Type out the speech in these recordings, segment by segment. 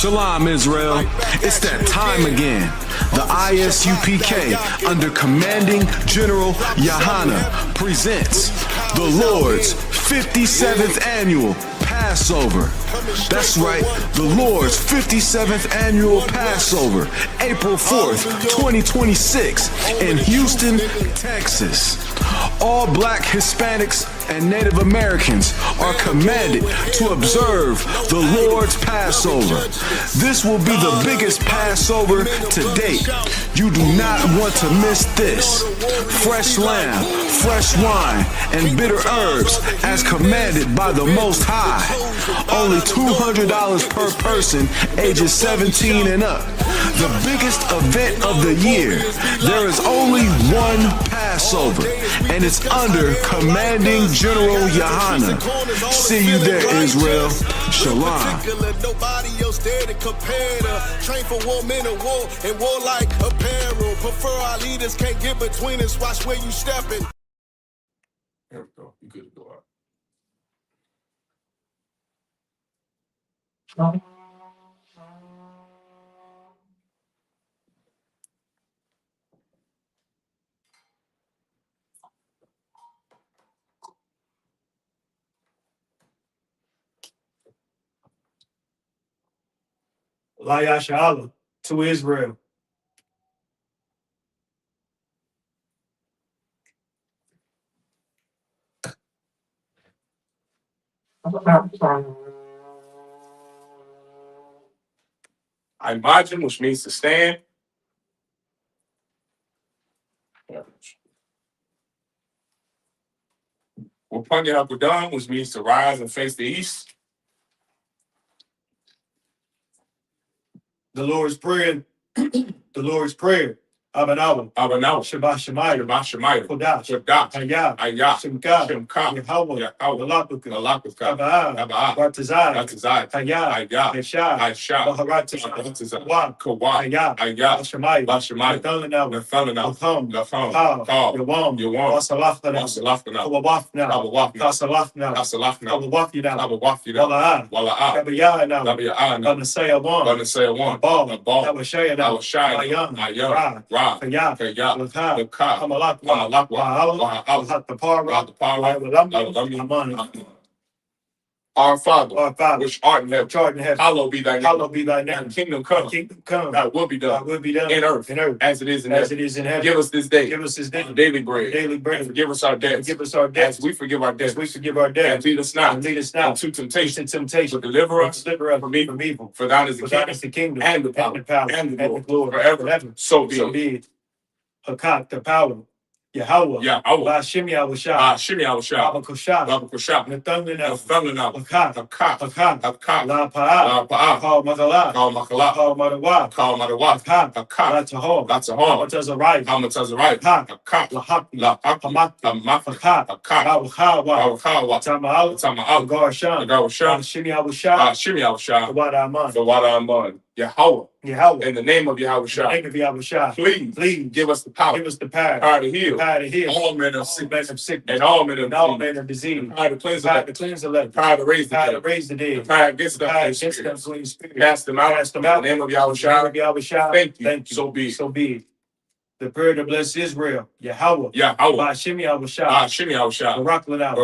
Shalom, Israel. It's that time again. The I.S.U.P.K. under Commanding General Yahanna presents the Lord's 57th Annual Passover. That's right, the Lord's 57th Annual Passover, April 4th, 2026 in Houston, Texas. All Black, Hispanics, and Native Americans are commanded to observe the Lord's Passover. This will be the biggest Passover to date. You do not want to miss this. Fresh lamb, fresh wine, and bitter herbs as commanded by the Most High. Only $200 per person ages 17 and up. The biggest event of the year. There is only one Passover, and it's under Commanding General Yahanna. See you there, Israel. Shalom. Nobody else there to compare to. Train for war, men of war, and warlike apparel. Prefer our leaders, can't get between us. Watch where you stepping. There we go. You good to go out. SHALAM to Israel. I imagine, which means to stand. Wapunja Hapudan, which means to rise and face the east. The Lord's Prayer. The Lord's Prayer. Abanawa. Shabbat Shemayah. Kodash. Ayah. Shimka. Yahweh. Alapuka. Abaa. Bartazai. Ayah. Esha. Baharat. Kawa. Ayah. Shemayah. Nathalanaw. Lafam. Yawam. Wasalafna. Kawawafna. Kasalafna. Kawawafina. Wala'ah. Gabayana. Banasaya. Bal. Awashaya. Ayah. Ra, Kaya, Laka, Our Father, which art in heaven, hallowed be thy name. Kingdom come, thy will be done, in earth, as it is in heaven. Give us this day our daily bread, and forgive us our debts, as we forgive our debts. And lead us not into temptation, but deliver us from evil. For thine is the kingdom, and the power, and the glory, forever. So be it. Hakak, the power. Yahweh. Bashim Yahushua. Babakosha. Nathalanaw. Hakak. La Pa'ah. Kal Makalah. Kal Madawa. Hakak. Latahor. Hamatazariah. Hakak. Lahak. Hakak. Tama'al. Garshan. Bashim Yahushua. The water Aman. Yahweh. In the name of Yahushua. Please give us the power. Power to heal. All men of sick. And all men of disease. Power to cleanse the leper. Power to raise the dead. Power against the spirit. Cast them out. In the name of Yahushua. Thank you. So be it. The prayer to bless Israel. Yahweh. Bashim Yahushua. Barak Lanao.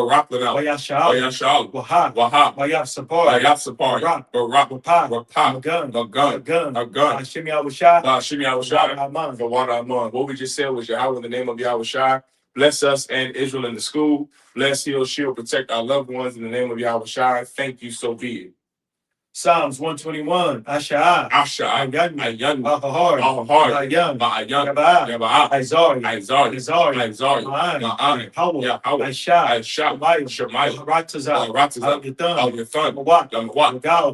Wayashal. Wahab. Wayaf Barak. Magun. Bashim Yahushua. The water Aman. What we just said was Yahweh in the name of Yahushua. Bless us and Israel in the school. Bless, heal, shield, protect our loved ones in the name of Yahushua. Thank you. So be it. Psalms 121. Asha. Ayan. Ahahar. Ayan. Yabaa. Izari. Yahweh. Aisha. Shemai. Ratazah. Al-Yathan.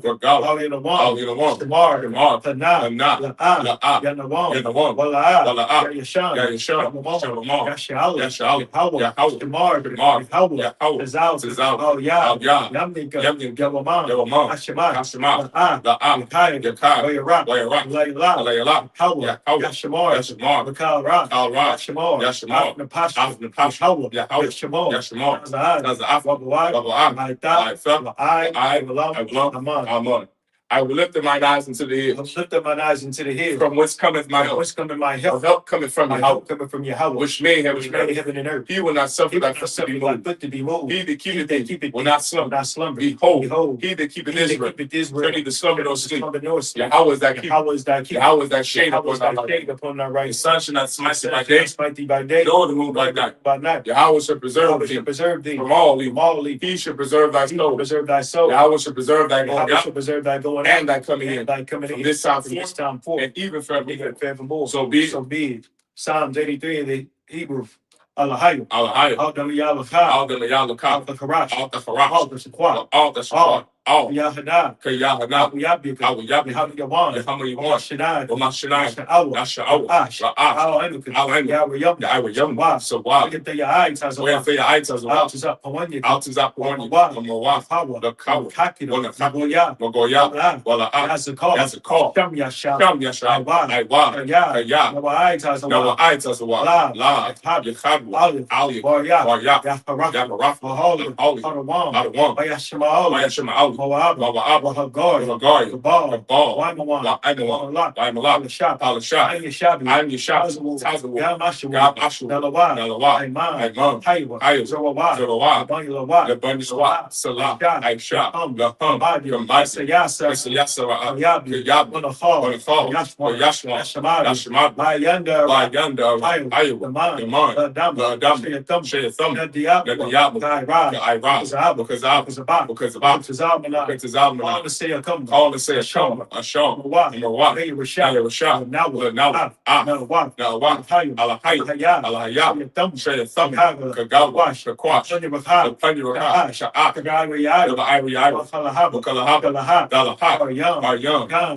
Regal. Shamar. Tanah. La'ah. Yanawam. Wala'ah. Yashan. Yashal. Yahweh. Shamar. Tazal. Al-Yah. Yamnika. Yawamam. Ashemah. Yakai, Wayarah, Layla, Yashamar, Yashamar, Napash, Yashamar, Nazaf, Aman. I will lift up mine eyes into the hills. I will lift up mine eyes into the hills. From whence cometh my help? Whence cometh my help? My help cometh from My Yahweh, help cometh from Yahweh, which made heaven heaven and earth. He will not suffer He will thy not foot to suffer be thy moved. foot to be moved. He that He keepeth that thee keepeth will thee not will slumber. not slumber. Behold, he that he keepeth that Israel keepeth Israel shall neither slumber nor shall sleep. neither slumber nor sleep. Yahweh is thy keeper. Yahweh is thy keeper. Yahweh is thy shade Yahweh upon is thy thy right shade hand. upon thy The right. sun shall not smite thee by Shall not day, smite thee by day, nor the moon by night. by night. Yahweh shall preserve Yahweh thee shall preserve thee from all from evil. all evil. He shall preserve thy He shall soul. preserve thy soul. Yahweh shall preserve thy going Yahweh shall out preserve thy going and out thy coming in and thy coming from in this time from this forth time forth and even and forevermore. even forevermore. So be it. So be it. Psalms 83 in the Hebrew. Allahayim. Alahayah, Al-Damiyalakha. Al-Damayalakah, Al-Karash. Al-Tafarash, Al-Tashakwa. Al-Tashakwa, Al, Yahanna. Yahanna, Al-Yappika. Al-Yappika, Yahawan. Yahaman, Al-Shanai. Al-Mashanai, Al-Sha'awa. Al-Sha'awa, Al-Ash. Al-Ash, Al-Anuka. Al-Anuka, Yahweh. Yahweh, so why? Look at the eyes as Where a for your eyes as well? Altazap Pawanya. Altazap Pawanya, Mawa, Power. the cow, Kakino. Bona Magoya. Magoya, Wala, That's a call. that's a call. Sham Yasha. Sham Yasha, Aiwa, Kaya, No eyes as a Nawa eyes as well. La, Yachabu, Ali, Warya, Yabaraf, Mahali. Ali, Hadawam. Adawam, Bayashima Ali. Bayashima Ali, Moab. Mawa'ab, Wahagari. Wahagari, The ball. Ball, Waimawan. Waimawan, Waimalak, Shop. Alashah, I'm your shabby. I'm your shop, Tazawu. Tazawu, Yamashu. Gab Ashu, Nalawa. Nalawa, Aiman. Aiman, Haiwa. Hayo, Zorawa. Zorawa, Abanyalawa. Lebanishwa, Salah, Aisha, Laham, Kamadi. Kamasi, Sayasa. Yasara, Yabi. Kayab, Bonafal. Bonafal, Yashma. Yashma, Yashamadi. Yashmad, Bayanda. Bayanda, Ayo, Daman. Daman, Dam. Dam, Shayatham. Shayatham, Nadiab. Nadiab, Kaira. Kaira, because Tazamana. Tazamana, All the say a come. call to say a Sham, a Sham, Mawat, Hey, Rashad. Rashad, Now, Nawat, Alahayah, Alahayah, Shayatham, Kagawa, Kakwash, Panjuraka, Sha'ak, Ivy, Bukalahab, Dalahak, Aryam, Kam,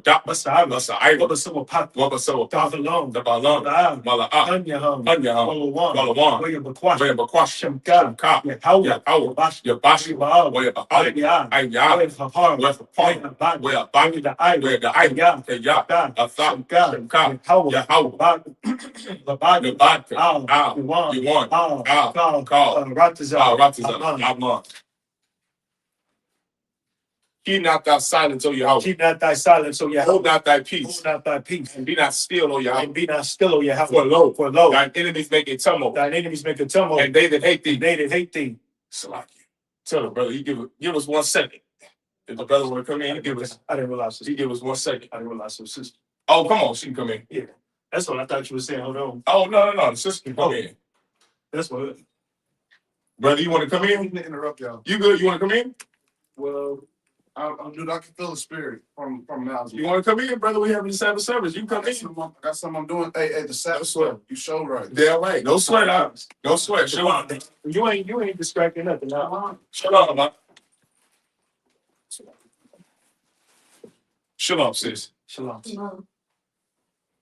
Dap, Masa, Wabasawa, the Balam, Mala'ah, Anyaham, Walawan, Bakwash, Shemka, Yahawa, Yabashi, Wayabahali, Ayah, where Bani, the Eye, Kayah, Atham, Shemka, Yahawa, the Bad, you want, call, Ratazah, Amon. Keep not thy silence, O Yahweh. Keep not thy silence, O Yahweh. Hold not thy peace. Hold not thy peace. And be not still, O Yahweh. And be not still, O Yahweh. For lo, thine enemies make a tumult. Thine enemies make a tumult. And they that hate thee. They that hate thee. Salaki. Tell the brother, he give us 1 second. If the brother want to come in, he give us. I didn't realize this. He give us 1 second. I didn't realize this. Sister. Oh, come on, she can come in. Yeah. That's what I thought you were saying. Hold on. Oh, no. The sister can come in. That's what. Brother, you want to come I in? didn't interrupt y'all. You good? You want to come in? Well, dude, I can feel the spirit from now. You want to come in, brother? We having the Sabbath service. You come in. I got something I'm doing. Hey, the Sabbath sweat. You show right. Yeah, right. No sweat out. No sweat. Shalom. You ain't distracting nothing. Now. Shalom, man. Shalom, sis. Shalom.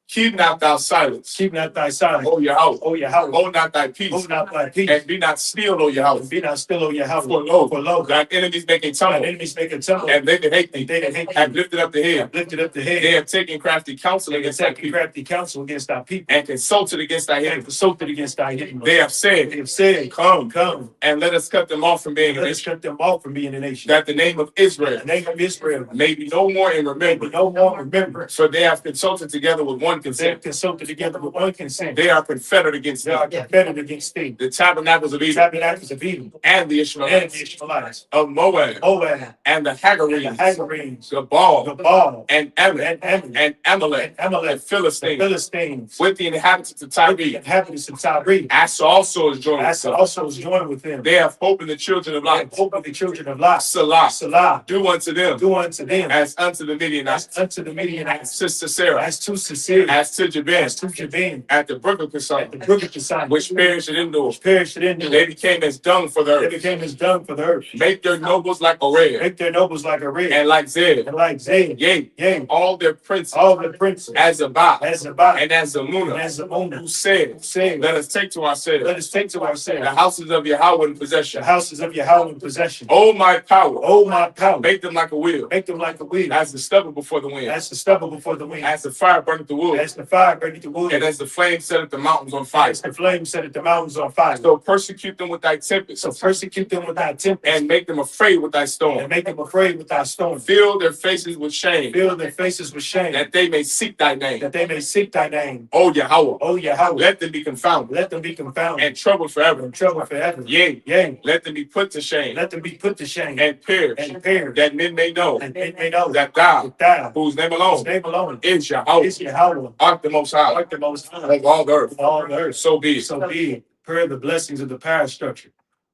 Keep not thou silence. Keep not thy silence. O Yahweh. O Yahweh. Hold not thy peace. Hold not thy peace. And be not still, O Yahweh. Be not still, O Yahweh. For lo, thine enemies make a Thine tumult. enemies make a tumult. And they that hate thee. They that hate Have thee. lifted up the head. Have lifted up the head. They have taken crafty counsel They have against thy taken people. crafty counsel against thy people. And consulted against thy They have enemies. consulted against thy enemies. They have said, They have said, come, and let us cut them off from being a let us nation, cut them off from being a nation. that the name of Israel The name of Israel may be no more in may be remembrance. no more remembrance. For they have consulted together with one They have consent. consulted together with one consent. They are confederate against They are thee. confederate against thee. The tabernacles of Edom Tabernacles of Edom and the and Ishmaelites the Ishmaelites. of Moab Moab and the and the Hagarenes, Hagarenes. Gabal Gabal and Ammon and and Amalek and Amalek. and Philistine Philistines. with the inhabitants of The Tyre. inhabitants of Tyre. Asa also is joined with Asa them. also is joined with them. They have hope in the children of They have light. hope of the children of Lot. Salah. Salah. Do unto them Do unto them as unto the Midianites. as unto the Midianites. To Sisera, As to Sisera. as to As Jabin, to Jabin. at the brook of At the Kison, brook of Kison. which perished in Endor. Perished in them. They became as dung for the They earth. became as dung for the earth. Make their nobles like Oreb Make their nobles like a red. and like Zeb. And like Zed. Yea, all their princes All the princes. as Zabah As Zabbath. and as And Zamunah, as Zamona. who said, Saying, let us take to ourselves let us take to the ourselves houses of Yahweh in the possession. houses of Yahweh in possession. Oh, my power, Oh, my power. make them like a wheel, Make them like a wheel. as the stubble before the wind, As the stubble before the wind. as the fire burneth the wood. As the fire burneth the wood. And as the flame setteth the mountains on fire. As the flame setteth the mountains on fire. So persecute them with thy tempest. So persecute them with thy tempest. And make them afraid with thy storm. And make them afraid with thy storm. Fill their faces with shame. Fill their faces with shame. That they may seek thy name. That they may seek thy name. O Yahweh. O Yahweh. Let them be confounded. Let them be confounded. And troubled forever. And troubled forever. Yea. Yea. Let them be put to shame. Let them be put to shame. And perish. And perish. That men may know. And men may know. That thou, whose name alone is Yahweh. Is Yahweh. Art the most high. Art the most high. Of all the earth. Of all the earth. So be it. So be it. Per the blessings of the power structure.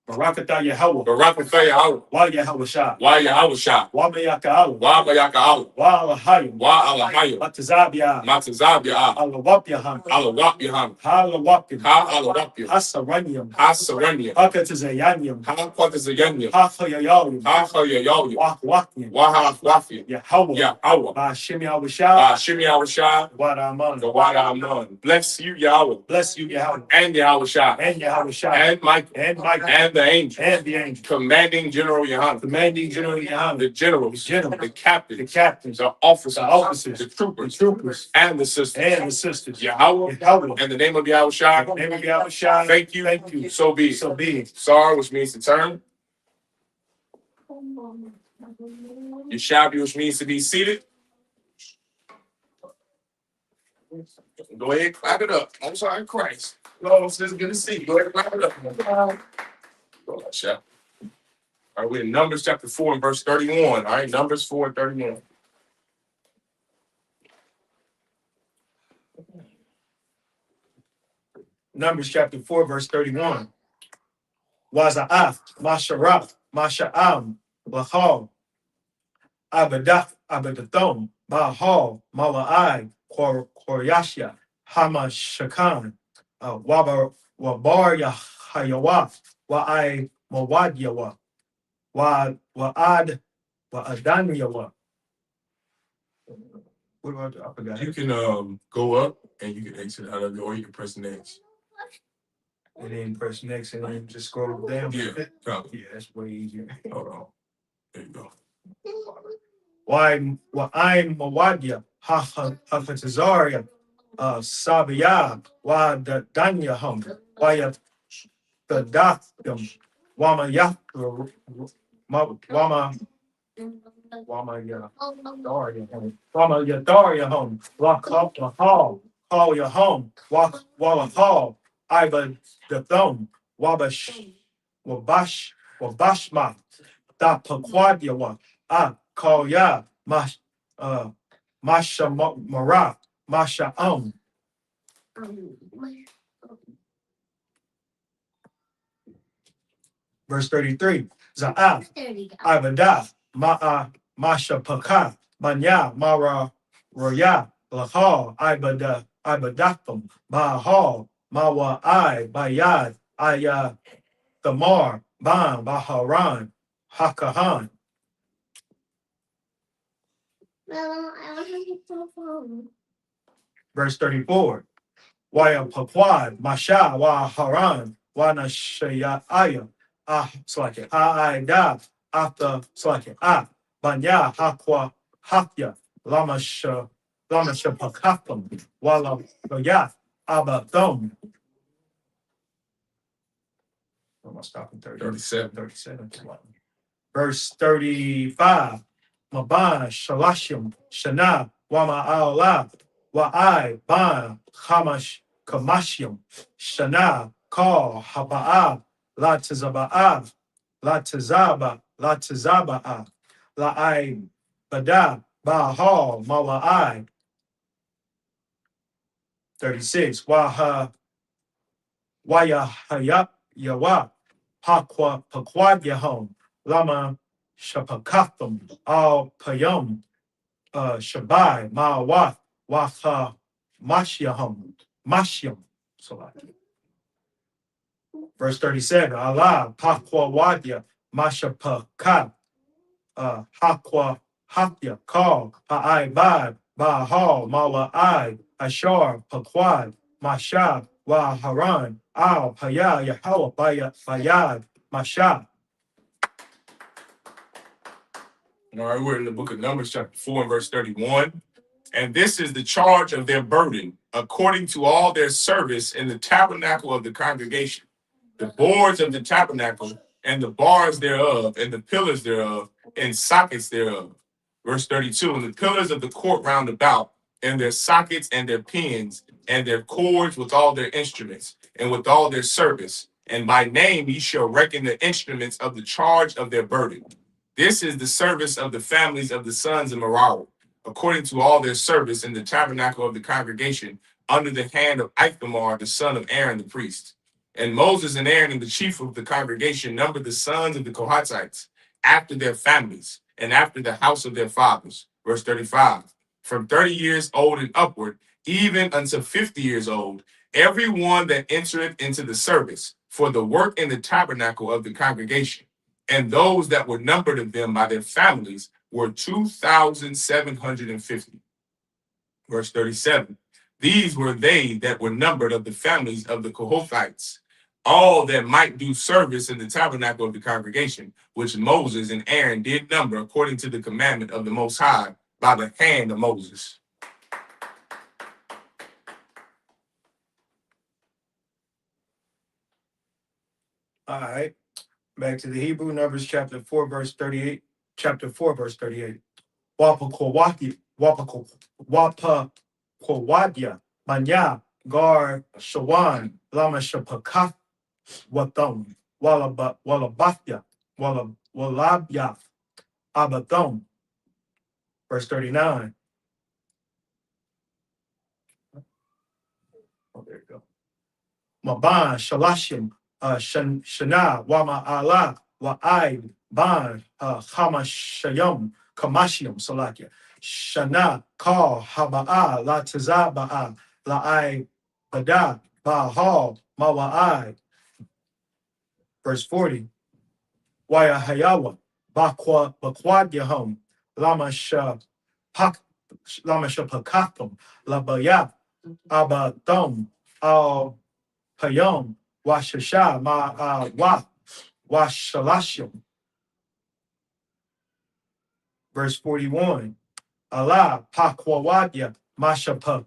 Barakatah Yahweh. Barakatah Yahweh. Wa Yahweh Shah. Wa Yahweh Shah. Wa Mayaka Allah. Wa Mayaka Allah. Wa Alahayim. Wa Alahayim. Matazabia. Matazabia. Alawap Yahan. Alawap Yahan. Halawapim. Ha Alawapim. Hasaranyam. Hasaranyam. Hakatazayanyam. Hakatazayanyam. Hachayayayim. Hachayayayim. Wahwakim. Wahwakim. Yahweh. Yahweh. Ba'ashim Yahweh Shah. Ba'ashim Yahweh Shah. Wadaman. Wadaman. Bless you, Yahweh. Bless you, Yahweh. And Yahweh Shah. And Yahweh Shah. And Michael. And Michael. And the angel. And the angel. Commanding General Yahanna. Commanding General Yahanna. The generals. The generals. The captains. The captains. The officers. The officers. The troopers. The troopers. And the sisters. And the sisters. Yahweh. Yahweh. And the name of Yahweh Shah. In the name of Yahweh Shah. Thank you. Thank you. So be it. So be it. Sar, which means to turn. Yeshabi, which means to be seated. Go ahead, clap it up. I'm sorry, Christ. Lord, it's good to see you. Go ahead, clap it up. Go ahead, Shah. All right, we're in Numbers chapter 4 and verse 31. All right, Numbers 4 and 31. Numbers chapter 4, verse 31. Waza'af, Masharaf, Masha'am, Lahal, Abadaf, Abadathom, Bahal, Mala'ai, Koryashya, Hamashakan, Wabar Yahayawaf, Wa'ai Mawadyawa, Wa'ad, Wa'adanyawa. What about the upper guy? You can go up and you can exit out of it, or you can press next. And then press next and then just scroll down. Yeah, probably. Yeah, that's way easier. Hold on. There you go. Why I'm Mawadya, Hafatazaria, Sabiyah, why the Danya hum, why the Datham, Wama Yah, Wama Yadaria home, lock up the hall, call your home, walk Walla hall, Iba the thumb, Wabash, Wabashma, Da Pakwadyawa, call ya, Masha Mara, Masha Verse 33, Za'af, Ibadah, Masha Paka, Manya, Mara, Roya, Lahal, Ibadatham, Bahal, Mawa, Bayad, Aya, Thamar, Ban, Baharan, Hakahan. Verse 34, Waya Pakwad, Masha, Wa Haran, Wana Shayaya, Slake, Aida, after Slake, Banya, Hakwa, Hakya, Lamasha Pakafam, Wala Roya, Abathom. I'm going to stop in 37. Verse 35, Mabana, Shalashim, Shana, Wama Aola, Wa'ai, Ban, Hamash, Kamashim, Shana, Kal, Haba'ab, La Tazaba'ab, La Tazaba'ab, La'ai, Bada, Bahal, Mawa'ai. 36, Waya Hayap, Yawa, Pakwa, Pakwad Yahom, Lama, Shapakatham, Al Payam, Shabai, Ma'awat, Waha, Mashyaham, Mashyam. Verse 37, Allah, Pakwa Wadya, Mashapaka, Hakwa, Hakya, Kal, Ha'ai Bad, Bahal, Mawa'ai, Ashar, Pakwad, Mashab, Wa Haran, Al, Paya, Yahweh, Bayad, Mashab. All right, we're in the book of Numbers, chapter 4 and verse 31. And this is the charge of their burden, according to all their service in the tabernacle of the congregation, the boards of the tabernacle, and the bars thereof, and the pillars thereof, and sockets thereof. Verse 32, and the pillars of the court round about, and their sockets and their pins, and their cords with all their instruments, and with all their service. And by name ye shall reckon the instruments of the charge of their burden. This is the service of the families of the sons of Merari, according to all their service in the tabernacle of the congregation, under the hand of Ithamar, the son of Aaron the priest. And Moses and Aaron and the chief of the congregation numbered the sons of the Kohathites after their families and after the house of their fathers. Verse 35, from 30 years old and upward, even unto 50 years old, every one that entereth into the service for the work in the tabernacle of the congregation. And those that were numbered of them by their families were 2,750. Verse 37, these were they that were numbered of the families of the Kohathites, all that might do service in the tabernacle of the congregation, which Moses and Aaron did number according to the commandment of the Most High by the hand of Moses. All right. Back to the Hebrew, Numbers chapter 4, verse 38. Chapter 4, verse 38. Wapakowadia, Manya, Gar, Shawan, Lama Shapaka, Watham, Wallabathya, Wallabya, Abatham. Verse 39. Oh, there you go. Maban, Shalashim, Shana, Wama Allah, Wa'aib, Ban, Hamashayam, Kamashium, Salakia, Shana, Ka, Haba'a, La Tazaba'a, La'ai, Bada, Ba'al, Mawa'ai. Verse 40. Waya Hayawa, Bakwadyahum, Lama Shapakathum, Labaya, Abathum, Al Payam, Washasha, Washalashim. Verse 41. Allah, Pakwawadya, Mashapakathum,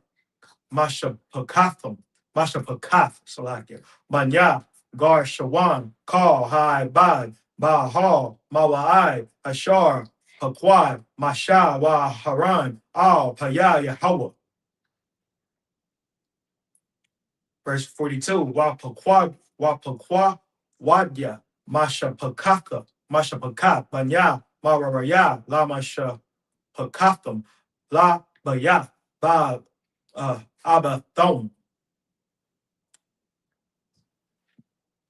Salakia, Manya, Gar Shawan, Kal, Hai, Bad, Bahal, Mawa'ai, Ashar, Pakwad, Masha, Wa Haran, Al, Paya, Yahweh. Verse 42, Wapakwa, Wadya, Mashapakaka, Banya, Mararaya, La Mashapakathum, La Baya, Ba Abathom.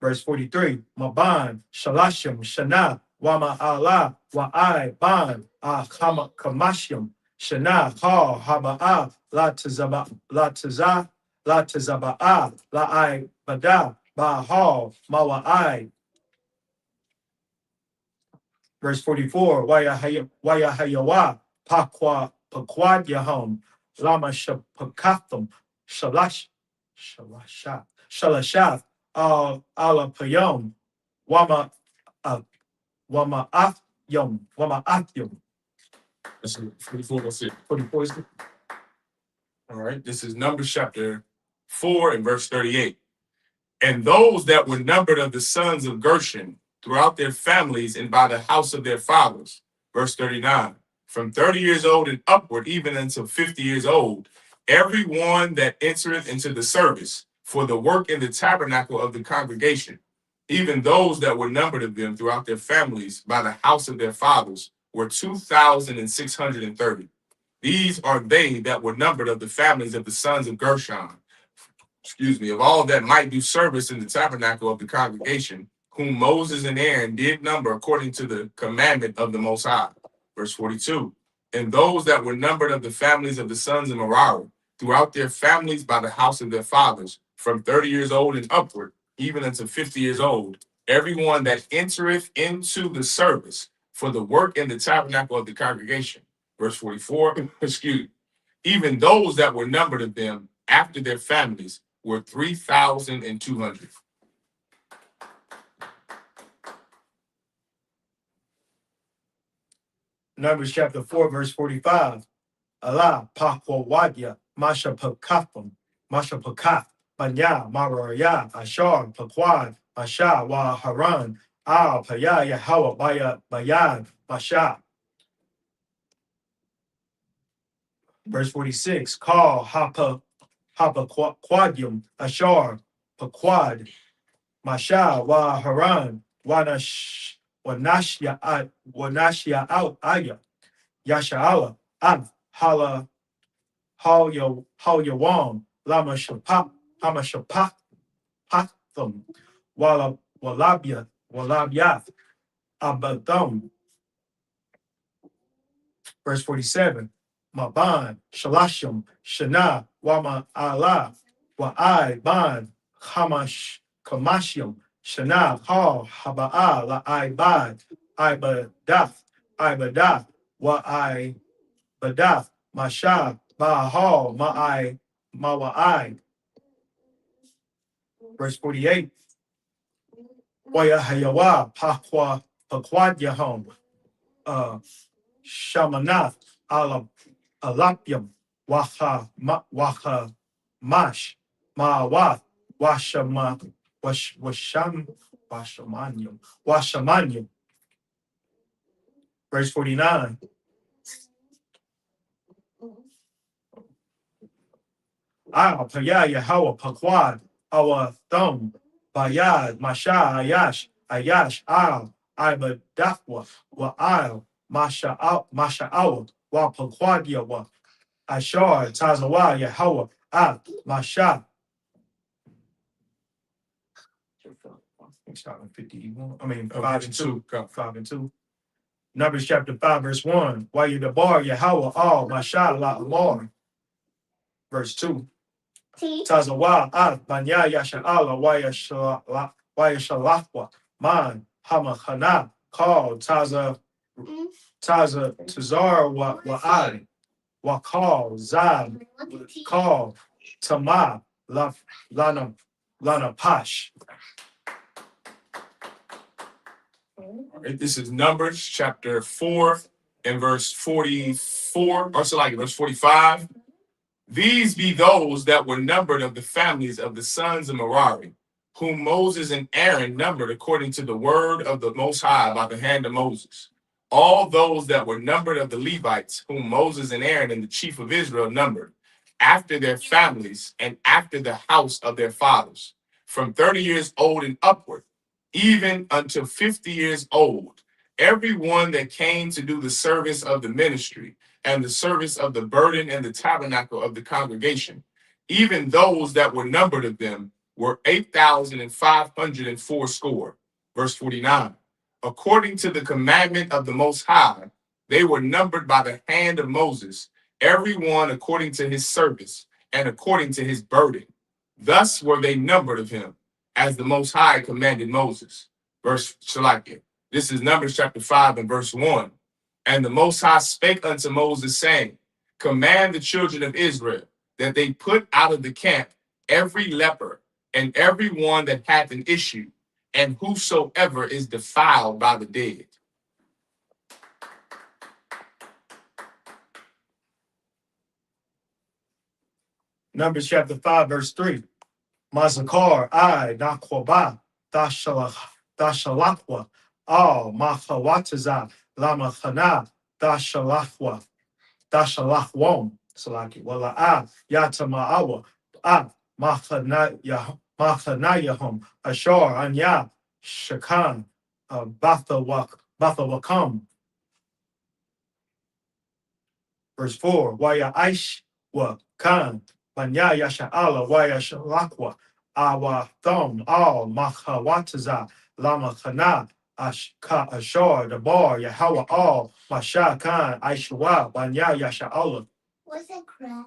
Verse 43, Maban, Shalashim, Shana, Wama Allah, Wa'ai, Ban, Kamashim, Shana, Ha, Haba'a, La Tazaba'a, La'ai, Bada, Ba'al, Mawa'ai. Verse 44, Wayahayawa, Pakwad Yahom, Lama Shapakathum, Shalashath, Ala Payom, Wama Atyum. That's 44. That's it. 44 is All right. This is Numbers chapter 4 and verse 38. And those that were numbered of the sons of Gershon throughout their families and by the house of their fathers. Verse 39. From 30 years old and upward, even until 50 years old, every one that entereth into the service for the work in the tabernacle of the congregation, even those that were numbered of them throughout their families by the house of their fathers, were 2,630. These are they that were numbered of the families of the sons of Gershon, of all that might do service in the tabernacle of the congregation, whom Moses and Aaron did number according to the commandment of the Most High. Verse 42. And those that were numbered of the families of the sons of Merari, throughout their families by the house of their fathers, from 30 years old and upward, even unto 50 years old, everyone that entereth into the service for the work in the tabernacle of the congregation. Verse 44, even those that were numbered of them after their families were 3,200. Numbers chapter 4, verse 45. Allah Pakwawadya Masha Pakafum Masha Pakaf Banya Maraya Ashar Pakwad Masha Wa Haran Al Paya Yahwa Baya Bayan Masha. Verse 46, call Hapa Quadium Ashar Paquad Masha Wa Haran Wanashya out Aya Yasha'ala Ab Hala Yawam Lama Shapak Hama Shapak Pathum Walabyath Abadum. Verse 47, Maban, Shalashim, Shana, Wama Allah, Wa'ai, Ban, Hamash, Kamashim, Shana, Hal, Haba'a, La'ai, Bad, Ibadath, Wa'ai, Badath, Masha, Ba'ahal, Mawa'ai. Verse 48, Wayahayawa, Paquad Yahom, Shamanath, Alapyam, Waha Mash, Ma'awath, Washamanyam. Verse 49. Paya Yahweh Paquad, our thumb, Bayad, Masha, Ayash, Al, Ibadafwa, Wa'al, Masha Awa, Wa Paquadia, Wa Ashar, Tazawa, Yahweh, Al, Masha. Starting 51. 5 and 2. 5 and 2. Numbers chapter 5, verse 1. Why you the bar, Yahweh, all, Masha, La Amor. Verse 2. Tazawa, Al, Banya, Yasha'ala, Wayashalakwa, Man, Hamachana, Call, Tazar, Tazar, Wa'ali, Wakal, Zab, Call, Tama, Lana Pash. This is Numbers chapter 4 and verse 44, or so like verse 45. These be those that were numbered of the families of the sons of Merari, whom Moses and Aaron numbered according to the word of the Most High by the hand of Moses. All those that were numbered of the Levites, whom Moses and Aaron and the chief of Israel numbered, after their families and after the house of their fathers, from 30 years old and upward, even until 50 years old, every one that came to do the service of the ministry and the service of the burden and the tabernacle of the congregation, even those that were numbered of them were 8,504 score. Verse 49, according to the commandment of the Most High, they were numbered by the hand of Moses, every one according to his service and according to his burden. Thus were they numbered of him, as the Most High commanded Moses. Verse Shalakia. This is Numbers chapter 5 and verse 1. And the Most High spake unto Moses, saying, command the children of Israel that they put out of the camp every leper and every one that hath an issue, and whosoever is defiled by the dead. Numbers chapter 5, verse 3. Mazakar, I, Nakwaba, Dashalakwa, Al, Mahawataza, Lamachana, Dashalakwa, Dashalakwam, Salaki, Wala, Yatamaawa, Machanayahum, Ashar, Anya, Shakan, Bathawakam. Verse 4, Waya Aish, Wa, Kan, Banya Yasha'ala, Waya Shalakwa, Awa Thum, Al, Mahawataza, Lama Khana, Ashar, the bar, Yahweh, Al, Masha Khan, Aishwa, Banya Yasha'ala. What's that crap?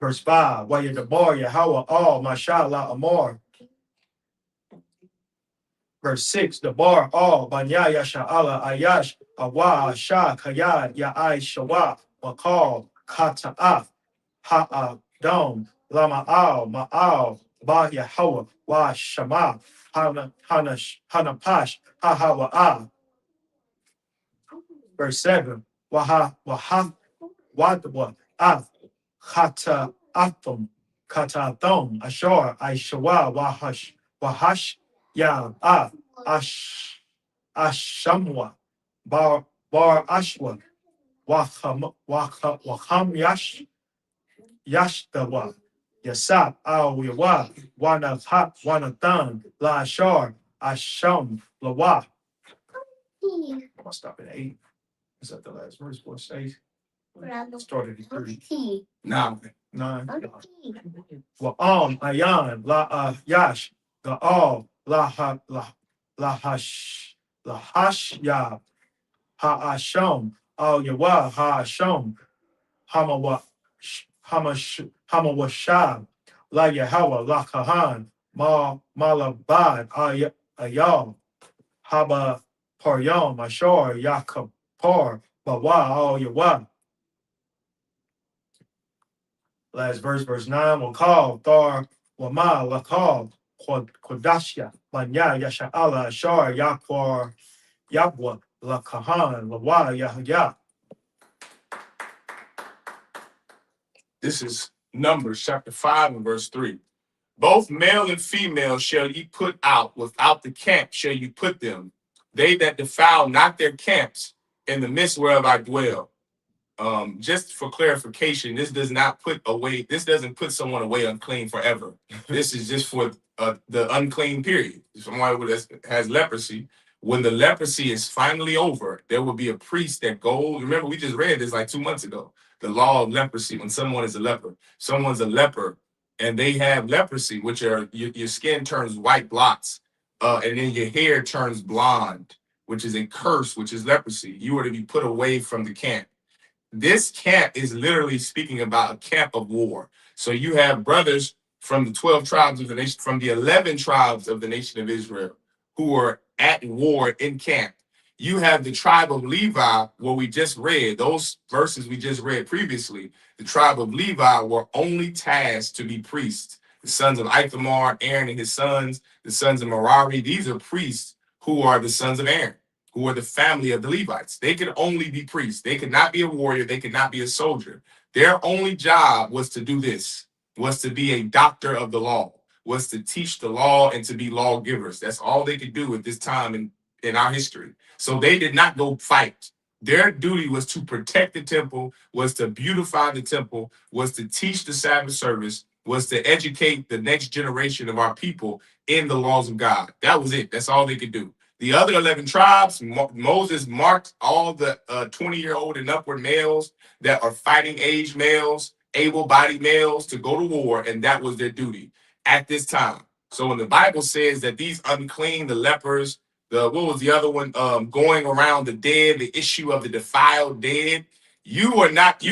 Verse 5, Waya the bar, Yahweh, Al, Masha La Amor. Verse 6, the bar, Al, Banya Yasha'ala, Ayash, Awa, Shah, Kayad, Ya'ai Shawa, Makal, Kata'af, Ha'adam, Lama Al, Ma'al, Ba Yahweh, Wa Shama, Hanapash, Hahawa'a. Verse 7, Waha Wadwa, Af, Hata Atham, Katathom, Ashar, Aishawa, Wahash, Ya, Af, Ashamwa, Bar Ashwa, Waham Yashtawa, Yasap, Al Yawa, Wanathan, La Ashar, Asham, Lawa. I'll stop at 8. Is that the last verse? What's 8? Started at 3. 9. Well, Ayan, La Yash, the All, Lahash Ya, Ha'asham, Al Yawa, Ha'asham, Hamawashab, La Yahweh, La Kahan, Malabad, Ayal, Haba Paryam, Ashar, Yakapar, Bawa, Al Yawa. Last verse, verse 9, Wakal, Thar, Wama, Lakal, Kodashya, Banya, Yasha'ala, Ashar, Yakwar, Yabwa, Lakahan, Lawa, Yahya. This is Numbers chapter 5 and verse 3. Both male and female shall ye put out, without the camp shall you put them. They that defile not their camps, in the midst whereof I dwell. Just for clarification, this doesn't put someone away unclean forever. This is just for the unclean period. Someone who has leprosy, when the leprosy is finally over, there will be a priest that goes. Remember, we just read this like 2 months ago. The law of leprosy, when someone is a leper, someone's a leper, and they have leprosy, which are your skin turns white blots, and then your hair turns blonde, which is a curse, which is leprosy. You are to be put away from the camp. This camp is literally speaking about a camp of war. So you have brothers from the 12 tribes of the nation, from the 11 tribes of the nation of Israel, who are at war in camp. You have the tribe of Levi, where we just read, those verses we just read previously. The tribe of Levi were only tasked to be priests. The sons of Ithamar, Aaron and his sons, the sons of Merari, these are priests who are the sons of Aaron, who are the family of the Levites. They could only be priests. They could not be a warrior. They could not be a soldier. Their only job was to do this, was to be a doctor of the law, was to teach the law and to be lawgivers. That's all they could do at this time in our history. So they did not go fight. Their duty was to protect the temple, was to beautify the temple, was to teach the Sabbath service, was to educate the next generation of our people in the laws of God. That was it. That's all they could do. The other 11 tribes, Moses marked all the 20-year-old and upward males that are fighting age males, able-bodied males to go to war, and that was their duty at this time. So when the Bible says that these unclean, the lepers, what was the other one, going around the dead, the issue of the defiled dead, you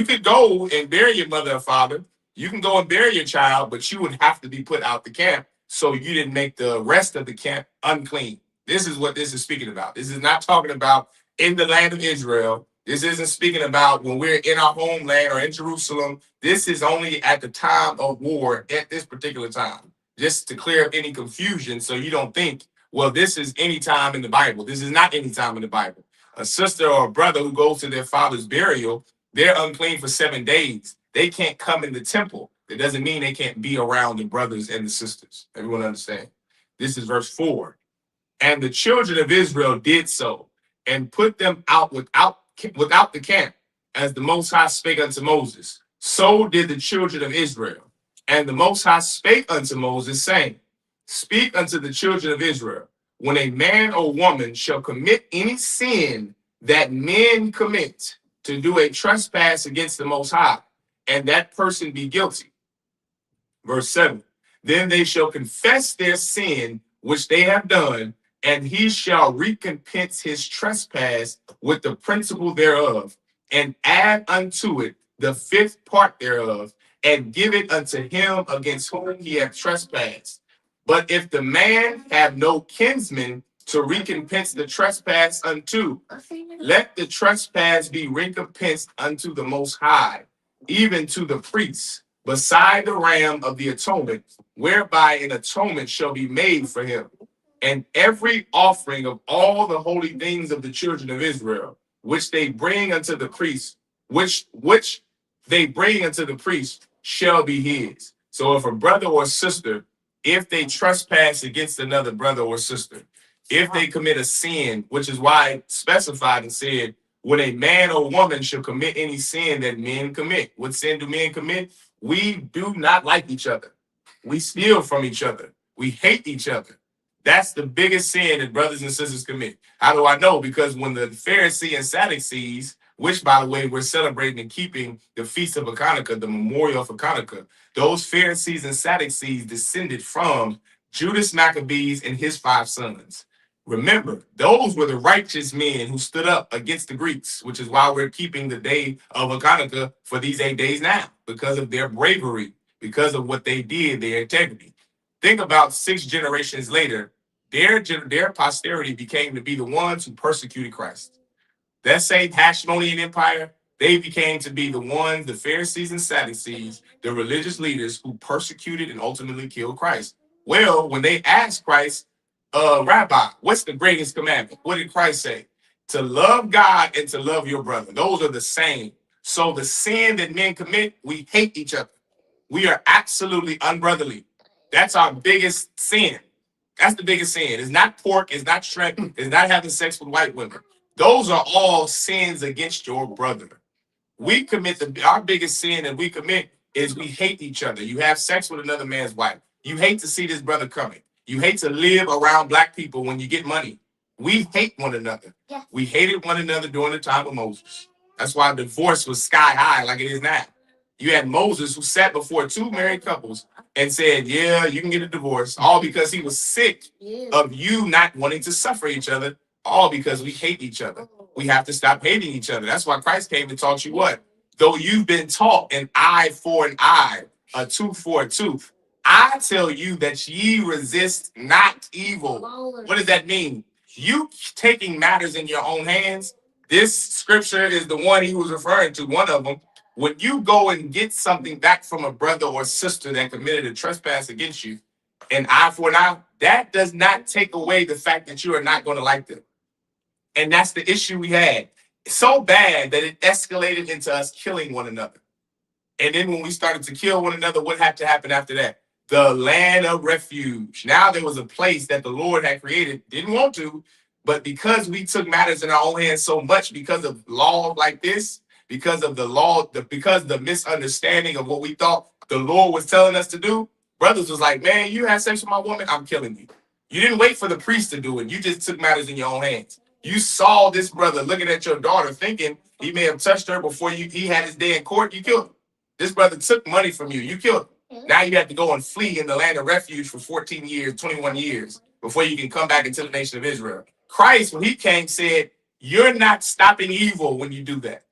could go and bury your mother or father, you can go and bury your child, but you would have to be put out the camp so you didn't make the rest of the camp unclean. This is what this is speaking about. This is not talking about in the land of Israel. This isn't speaking about when we're in our homeland or in Jerusalem. This is only at the time of war at this particular time. Just to clear up any confusion so you don't think, well, this is any time in the Bible. This is not any time in the Bible. A sister or a brother who goes to their father's burial, they're unclean for 7 days. They can't come in the temple. It doesn't mean they can't be around the brothers and the sisters. Everyone understand? This is verse 4. And the children of Israel did so, and put them out without the camp, as the Most High spake unto Moses. So did the children of Israel. And the Most High spake unto Moses, saying, Speak unto the children of Israel, when a man or woman shall commit any sin that men commit, to do a trespass against the Most High, and that person be guilty. Verse 7. Then they shall confess their sin which they have done, and he shall recompense his trespass with the principal thereof, and add unto it the 5th part thereof, and give it unto him against whom he hath trespassed. But if the man have no kinsman to recompense the trespass unto, let the trespass be recompensed unto the Most High, even to the priests, beside the ram of the atonement, whereby an atonement shall be made for him. And every offering of all the holy things of the children of Israel, which they bring unto the priests, which they bring unto the priest shall be his. So if a brother or sister, if they trespass against another brother or sister, if they commit a sin, which is why it specified and said, when a man or woman shall commit any sin that men commit. What sin do men commit? We do not like each other. We steal from each other. We hate each other. That's the biggest sin that brothers and sisters commit. How do I know? Because when the Pharisee and Sadducees, which by the way, we're celebrating and keeping the Feast of Hanukkah, the memorial of Hanukkah, those Pharisees and Sadducees descended from Judas Maccabees and his 5 sons. Remember, those were the righteous men who stood up against the Greeks, which is why we're keeping the day of Hanukkah for these 8 days now, because of their bravery, because of what they did, their integrity. Think about 6 generations later, their posterity became to be the ones who persecuted Christ. That same Hasmonean Empire, they became to be the ones, the Pharisees and Sadducees, the religious leaders who persecuted and ultimately killed Christ. Well, when they asked Christ, Rabbi, what's the greatest commandment? What did Christ say? To love God and to love your brother. Those are the same. So the sin that men commit, we hate each other. We are absolutely unbrotherly. That's our biggest sin. That's the biggest sin. It's not pork, it's not shrimp, it's not having sex with white women. Those are all sins against your brother. We commit our biggest sin that we commit is we hate each other. You have sex with another man's wife. You hate to see this brother coming. You hate to live around black people when you get money. We hate one another. Yeah. We hated one another during the time of Moses. That's why divorce was sky high like it is now. You had Moses who sat before 2 married couples and said, yeah, you can get a divorce, all because he was sick of you not wanting to suffer each other, all because we hate each other. We have to stop hating each other. That's why Christ came and taught you what? Though you've been taught an eye for an eye, a tooth for a tooth, I tell you that ye resist not evil. What does that mean? You taking matters in your own hands. This scripture is the one he was referring to, one of them. When you go and get something back from a brother or sister that committed a trespass against you, an eye for an eye, that does not take away the fact that you are not going to like them. And that's the issue we had. It's so bad that it escalated into us killing one another. And then when we started to kill one another, what had to happen after that? The land of refuge. Now there was a place that the Lord had created, didn't want to, but because we took matters in our own hands so much because of laws like this, because of the law, because the misunderstanding of what we thought the Lord was telling us to do, brothers was like, man, you had sex with my woman, I'm killing you. You didn't wait for the priest to do it. You just took matters in your own hands. You saw this brother looking at your daughter thinking he may have touched her before he had his day in court, you killed him. This brother took money from you, you killed him. Now you have to go and flee in the land of refuge for 14 years, 21 years before you can come back into the nation of Israel. Christ, when he came, said, you're not stopping evil when you do that.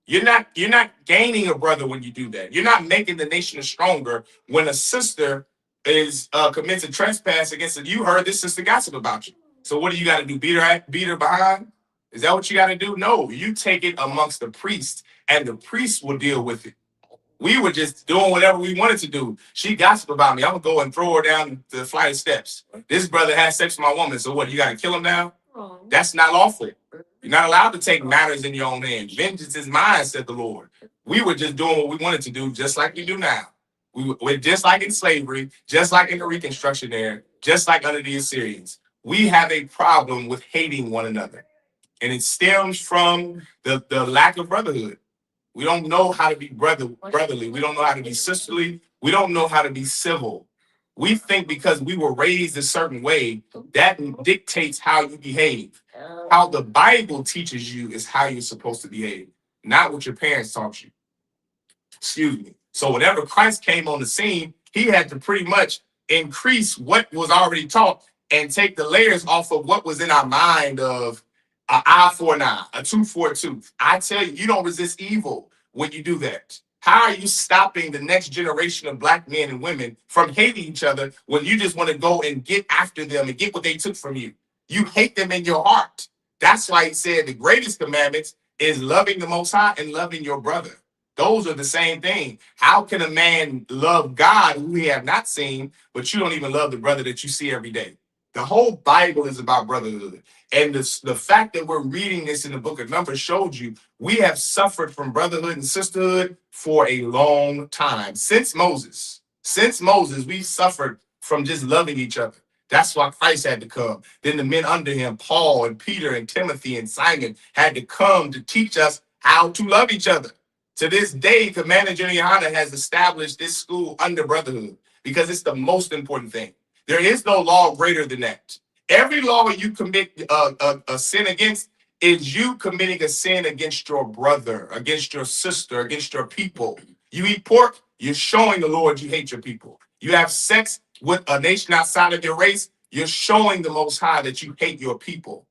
You're not gaining a brother when you do that. You're not making the nation stronger when a sister is commits a trespass against it. You heard this sister gossip about you. So what do you got to do? Beat her behind? Is that what you got to do? No, you take it amongst the priest, and the priest will deal with it. We were just doing whatever we wanted to do. She gossiped about me. I'm gonna go and throw her down the flight of steps. This brother had sex with my woman. So what? You got to kill him now? That's not lawful. You're not allowed to take matters in your own hands. Vengeance is mine, said the Lord. We were just doing what we wanted to do, just like we do now. We're just like in slavery, just like in the Reconstruction era, just like under the Assyrians. We have a problem with hating one another. And it stems from the lack of brotherhood. We don't know how to be brotherly. We don't know how to be sisterly. We don't know how to be civil. We think because we were raised a certain way, that dictates how you behave. How the Bible teaches you is how you're supposed to behave, not what your parents taught you. Excuse me. So whenever Christ came on the scene, he had to pretty much increase what was already taught and take the layers off of what was in our mind of an eye for an eye, a tooth for a tooth. I tell you, you don't resist evil when you do that. How are you stopping the next generation of black men and women from hating each other when you just want to go and get after them and get what they took from you? You hate them in your heart. That's why he said the greatest commandments is loving the Most High and loving your brother. Those are the same thing. How can a man love God who he have not seen, but you don't even love the brother that you see every day? The whole Bible is about brotherhood. And the fact that we're reading this in the book of Numbers showed you we have suffered from brotherhood and sisterhood for a long time. Since Moses, we've suffered from just loving each other. That's why Christ had to come. Then the men under him, Paul and Peter and Timothy and Simon, had to come to teach us how to love each other. To this day, Commander General Yahanna has established this school under brotherhood because it's the most important thing. There is no law greater than that. Every law you commit a sin against is you committing a sin against your brother, against your sister, against your people. You eat pork, you're showing the Lord you hate your people. You have sex with a nation outside of your race, you're showing the Most High that you hate your people.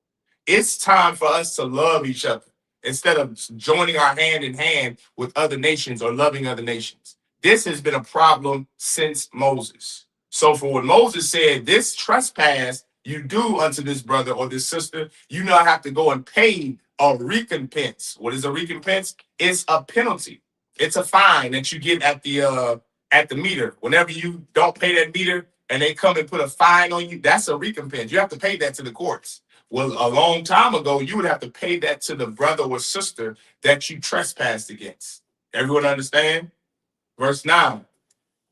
It's time for us to love each other instead of joining our hand in hand with other nations or loving other nations. This has been a problem since Moses. So for what Moses said, this trespass you do unto this brother or this sister, you now have to go and pay a recompense. What is a recompense? It's a penalty. It's a fine that you get at the meter. Whenever you don't pay that meter and they come and put a fine on you, that's a recompense. You have to pay that to the courts. Well, a long time ago, you would have to pay that to the brother or sister that you trespassed against. Everyone understand? Verse 9.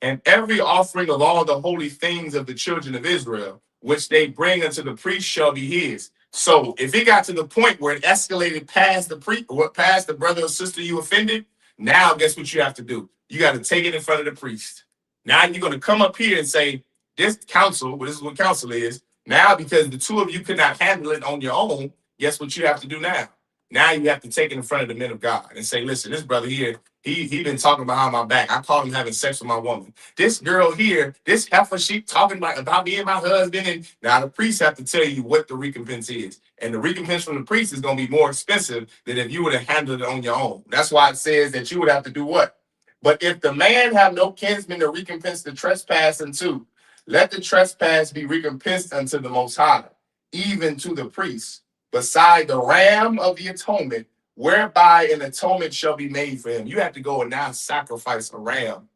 And every offering of all the holy things of the children of Israel, which they bring unto the priest, shall be his. So if it got to the point where it escalated past the brother or sister you offended, now guess what you have to do? You got to take it in front of the priest. Now you're going to come up here and say, this council, well, this is what council is. Now, because the two of you could not handle it on your own, guess what you have to do now? Now you have to take it in front of the men of God and say, listen, this brother here, he been talking behind my back. I caught him having sex with my woman. This girl here, this heifer, she talking about me and my husband. And now the priest have to tell you what the recompense is. And the recompense from the priest is going to be more expensive than if you would have handled it on your own. That's why it says that you would have to do what? But if the man have no kinsman to recompense the trespass unto, let the trespass be recompensed unto the Most High, even to the priest, beside the ram of the atonement, whereby an atonement shall be made for him. You have to go and now sacrifice a ram.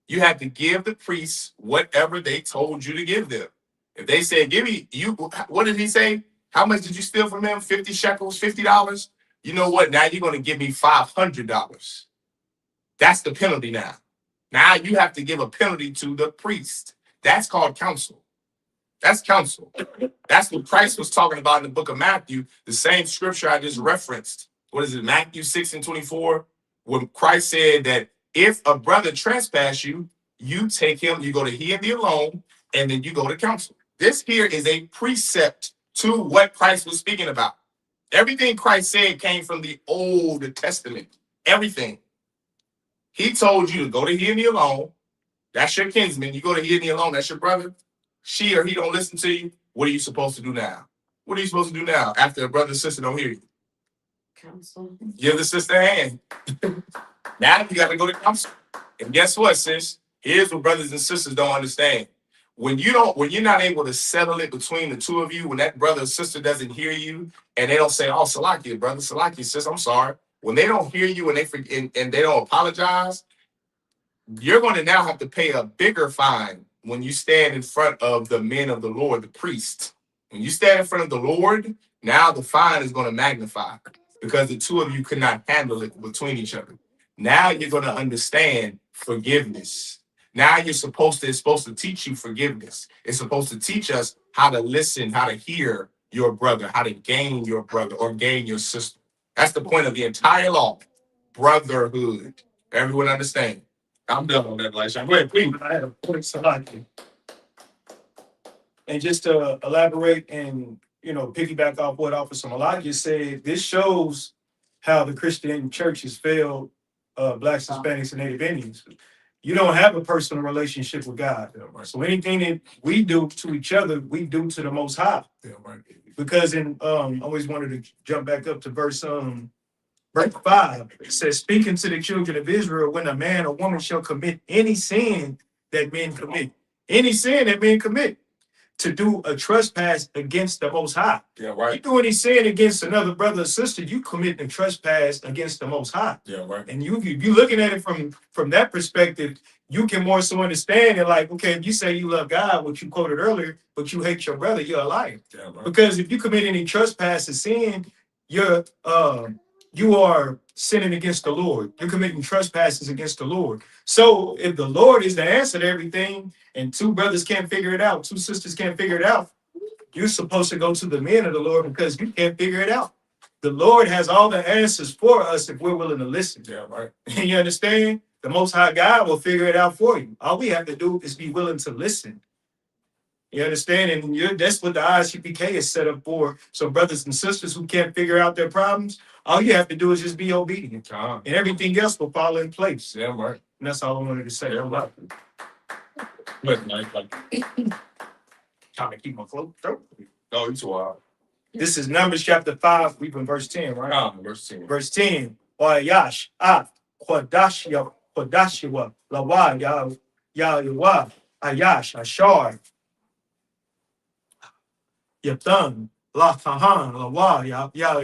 You have to give the priests whatever they told you to give them. If they said, give me, you, what did he say? How much did you steal from him? 50 shekels, $50? You know what? Now you're going to give me $500. That's the penalty now. Now you have to give a penalty to the priest. That's called counsel. That's counsel. That's what Christ was talking about in the book of Matthew, the same scripture I just referenced. What is it, Matthew 6:24? When Christ said that if a brother trespass you, you take him, you go to he and the alone, and then you go to counsel. This here is a precept to what Christ was speaking about. Everything Christ said came from the Old Testament. Everything. He told you to go to he and the alone. That's your kinsman. You go to he and the alone. That's your brother. She or he don't listen to you. What are you supposed to do now? What are you supposed to do now after a brother and sister don't hear you? Counsel. Give the sister a hand. Now you got to go to counsel. And guess what, sis? Here's what brothers and sisters don't understand. When you're not able to settle it between the two of you, when that brother or sister doesn't hear you, and they don't say, "Oh, Salakia, brother, Salakia, sis, I'm sorry." When they don't hear you and they don't apologize, you're going to now have to pay a bigger fine when you stand in front of the men of the Lord, the priest. When you stand in front of the Lord, now the fine is going to magnify because the two of you could not handle it between each other. Now you're going to understand forgiveness. Now it's supposed to teach you forgiveness. It's supposed to teach us how to listen, how to hear your brother, how to gain your brother or gain your sister. That's the point of the entire law. Brotherhood. Everyone understand? I'm done on that, Elisha. Go ahead, please. I had a point, Salaki. And just to elaborate and, piggyback off what Officer Malakia said, this shows how the Christian churches failed Blacks, Hispanics, and Native Indians. You don't have a personal relationship with God. Yeah, right. So anything that we do to each other, we do to the Most High. Yeah, right. Because I always wanted to jump back up to verse 5. It says, speaking to the children of Israel, when a man or woman shall commit any sin that men commit, to do a trespass against the Most High. Yeah, right. You do any sin against another brother or sister, you commit a trespass against the Most High. Yeah, right. And you looking at it from that perspective, you can more so understand it. Like, okay, if you say you love God, what you quoted earlier, but you hate your brother, you're a liar. Yeah, right. Because if you commit any trespass or sin, you are sinning against the Lord. You're committing trespasses against the Lord. So if the Lord is the answer to everything, and two brothers can't figure it out, two sisters can't figure it out, you're supposed to go to the men of the Lord because you can't figure it out. The Lord has all the answers for us if we're willing to listen. Yeah, right. You understand? The Most High God will figure it out for you. All we have to do is be willing to listen. You understand? And that's what the I.S.U.P.K is set up for. So brothers and sisters who can't figure out their problems, all you have to do is just be obedient. And everything else will fall in place. Yeah, right. And that's all I wanted to say. Yeah, right. But like, Trying to keep my throat. oh, it's wild. This is Numbers chapter 5. We've in verse 10, right? Verse 10. Verse 10. Yash, Kwadashia, Lawa, Yawa, Ayash, Ashar, Yathan, Latahan, Lawa,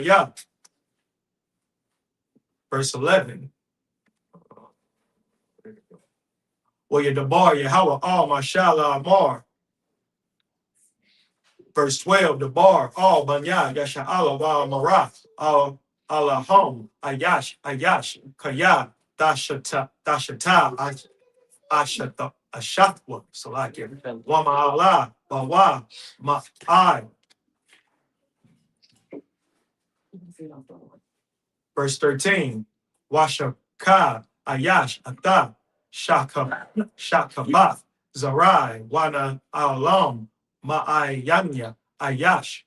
Ya. Verse 11. Yadabar, Yahweh, Al, Mashallah, Amar. Verse 12, the bar, all Banya, Yasha Allah, Wa Marath, all Allahum, Ayash, Kaya, Dashata, Ashata, Ashatwa, Salaki, Wama Allah, Bawa, Ma'ai. Verse 13, Washaka, Ayash, Ata, Shakabath, Zarai, Wana Alam, Ma'ayanya, Ayash.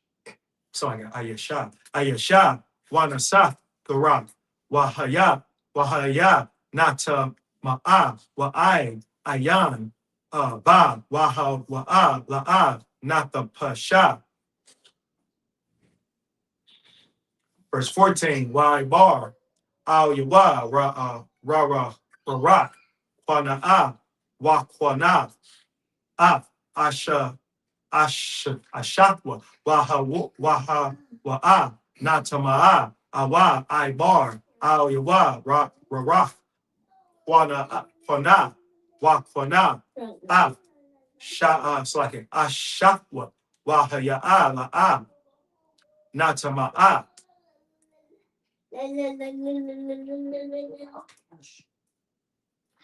So I got Ayasha, Wanasaf, Garak, Wahaya, Nata, Ma'a, Wa'ai, Ayan, Ba, Waha, Wa'a, La'a, Nata Pasha. Verse 14, Wai Bar, Al Yawa, Ra, Barak, Quana'a, Wakwana, Ashatwa, Waha, Wa'a, Natama'a, Awa, Ibar, Al Yawa, Rarach, Quana, Wakwana, Ashatwa, Wahaya'a, La'a, Natama'a.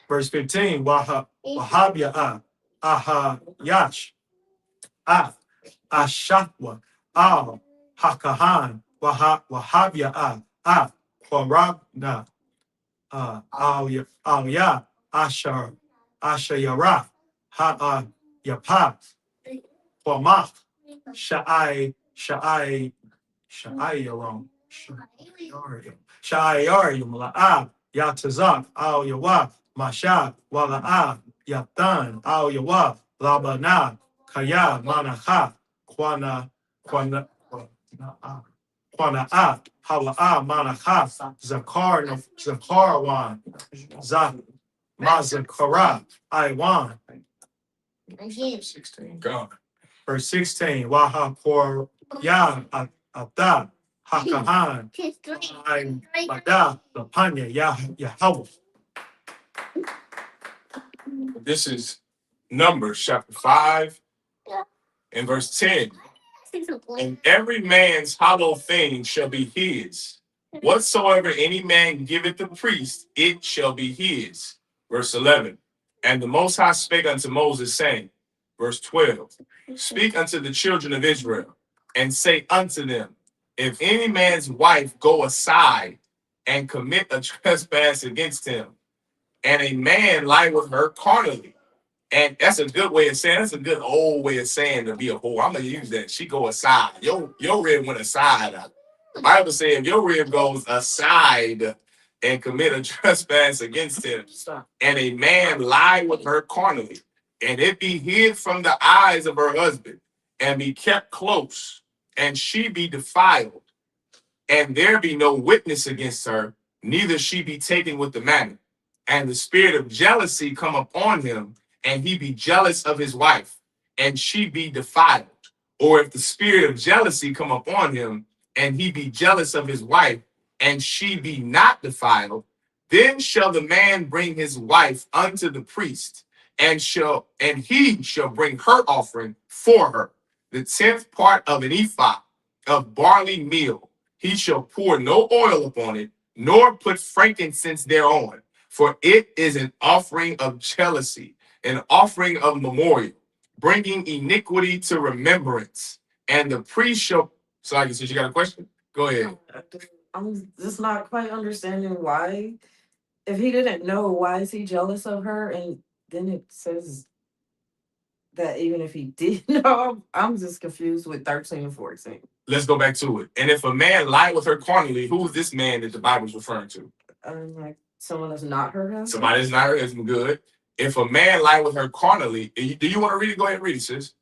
Verse 15, Wahabya'a, Yash, Ashatwa, Al, Hakahan, Wahabya'a, Kwarabna, Al Ya, Ashayara, Yapa, Kwamach, Sha'ayarim, La'ab, Yatazak, Al Yawa, Masha, Wala'ab, Yatan, Al Yawa, Labana, Kaya, Manaha, Quana'a, Hala'a, Manaha, Zakarwan, Mazakara, Iwan. 16. God. Verse 16, Waha Por Ya Ata, Hakahan, Mada, Lapanya, Yahweh. This is Numbers chapter 5 and verse 10. And every man's hollow thing shall be his. Whatsoever any man giveth the priest, it shall be his. Verse 11. And the Most High spake unto Moses, saying, verse 12, speak unto the children of Israel, and say unto them, if any man's wife go aside and commit a trespass against him, and a man lie with her carnally, and that's a good way of saying, that's a good old way of saying to be a whore. I'm going to use that. She go aside. Your rib went aside. The Bible says if your rib goes aside and commit a trespass against him, and a man lie with her carnally, and it be hid from the eyes of her husband, and be kept close, and she be defiled, and there be no witness against her, neither she be taken with the matter, and the spirit of jealousy come upon him, and he be jealous of his wife, and she be defiled, or if the spirit of jealousy come upon him, and he be jealous of his wife, and she be not defiled, then shall the man bring his wife unto the priest, and he shall bring her offering for her, the 10th part of an ephah of barley meal. He shall pour no oil upon it, nor put frankincense thereon, for it is an offering of jealousy, an offering of memorial, bringing iniquity to remembrance. And the priest shall. So, I guess you got a question? Go ahead. I'm just not quite understanding why. If he didn't know, why is he jealous of her? And then it says that even if he did know, I'm just confused with 13 and 14. Let's go back to it. And if a man lie with her carnally, who is this man that the Bible is referring to? Like someone that's not her husband. Somebody that's not her husband. Good. If a man lie with her carnally, do you want to read it? Go ahead and read it, sis.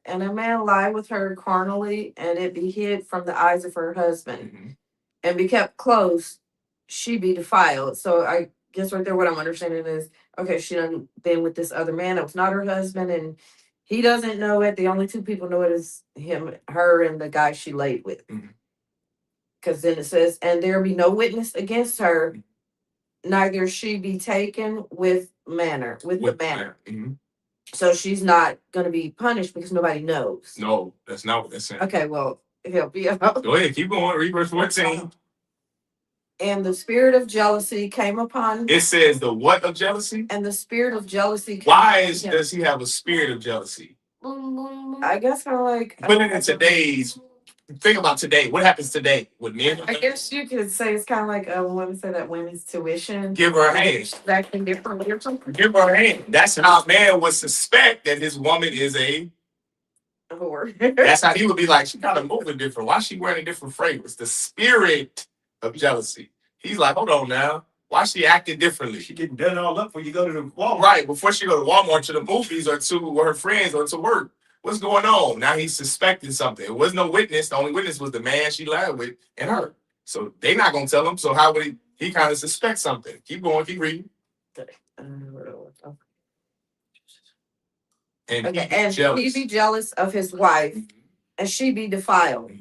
And a man lie with her carnally, and it be hid from the eyes of her husband, and be kept close, she be defiled. So I guess right there, what I'm understanding is, okay, she done been with this other man that was not her husband, and he doesn't know it. The only two people know it is him, her, and the guy she laid with. Because then it says, and there be no witness against her, neither she be taken with the manner. So she's not going to be punished because nobody knows. No, that's not what that's saying. Okay, well, help me out. Go ahead, keep going. Read verse 14. And the spirit of jealousy came upon. It says the what of jealousy? And the spirit of jealousy. Does he have a spirit of jealousy? I guess kind of like. But in today's, think about today. What happens today with men? I guess you could say it's kind of like women say that women's tuition. Give her a hand. Acting differently or something. Give her a hand. That's how a man would suspect that his woman is a whore. That's how he would be like, she kind of moving different. Why is she wearing a different fragrance? The spirit of jealousy. He's like, hold on now. Why is she acting differently? She getting done all up when you go to the Walmart. Right, before she go to Walmart, to the movies, or to her friends, or to work. What's going on? Now he's suspecting something. It was no witness. The only witness was the man she lied with and her. So they not going to tell him. So how would he kind of suspect something? Keep going, keep reading. And he be jealous of his wife, and she be defiled.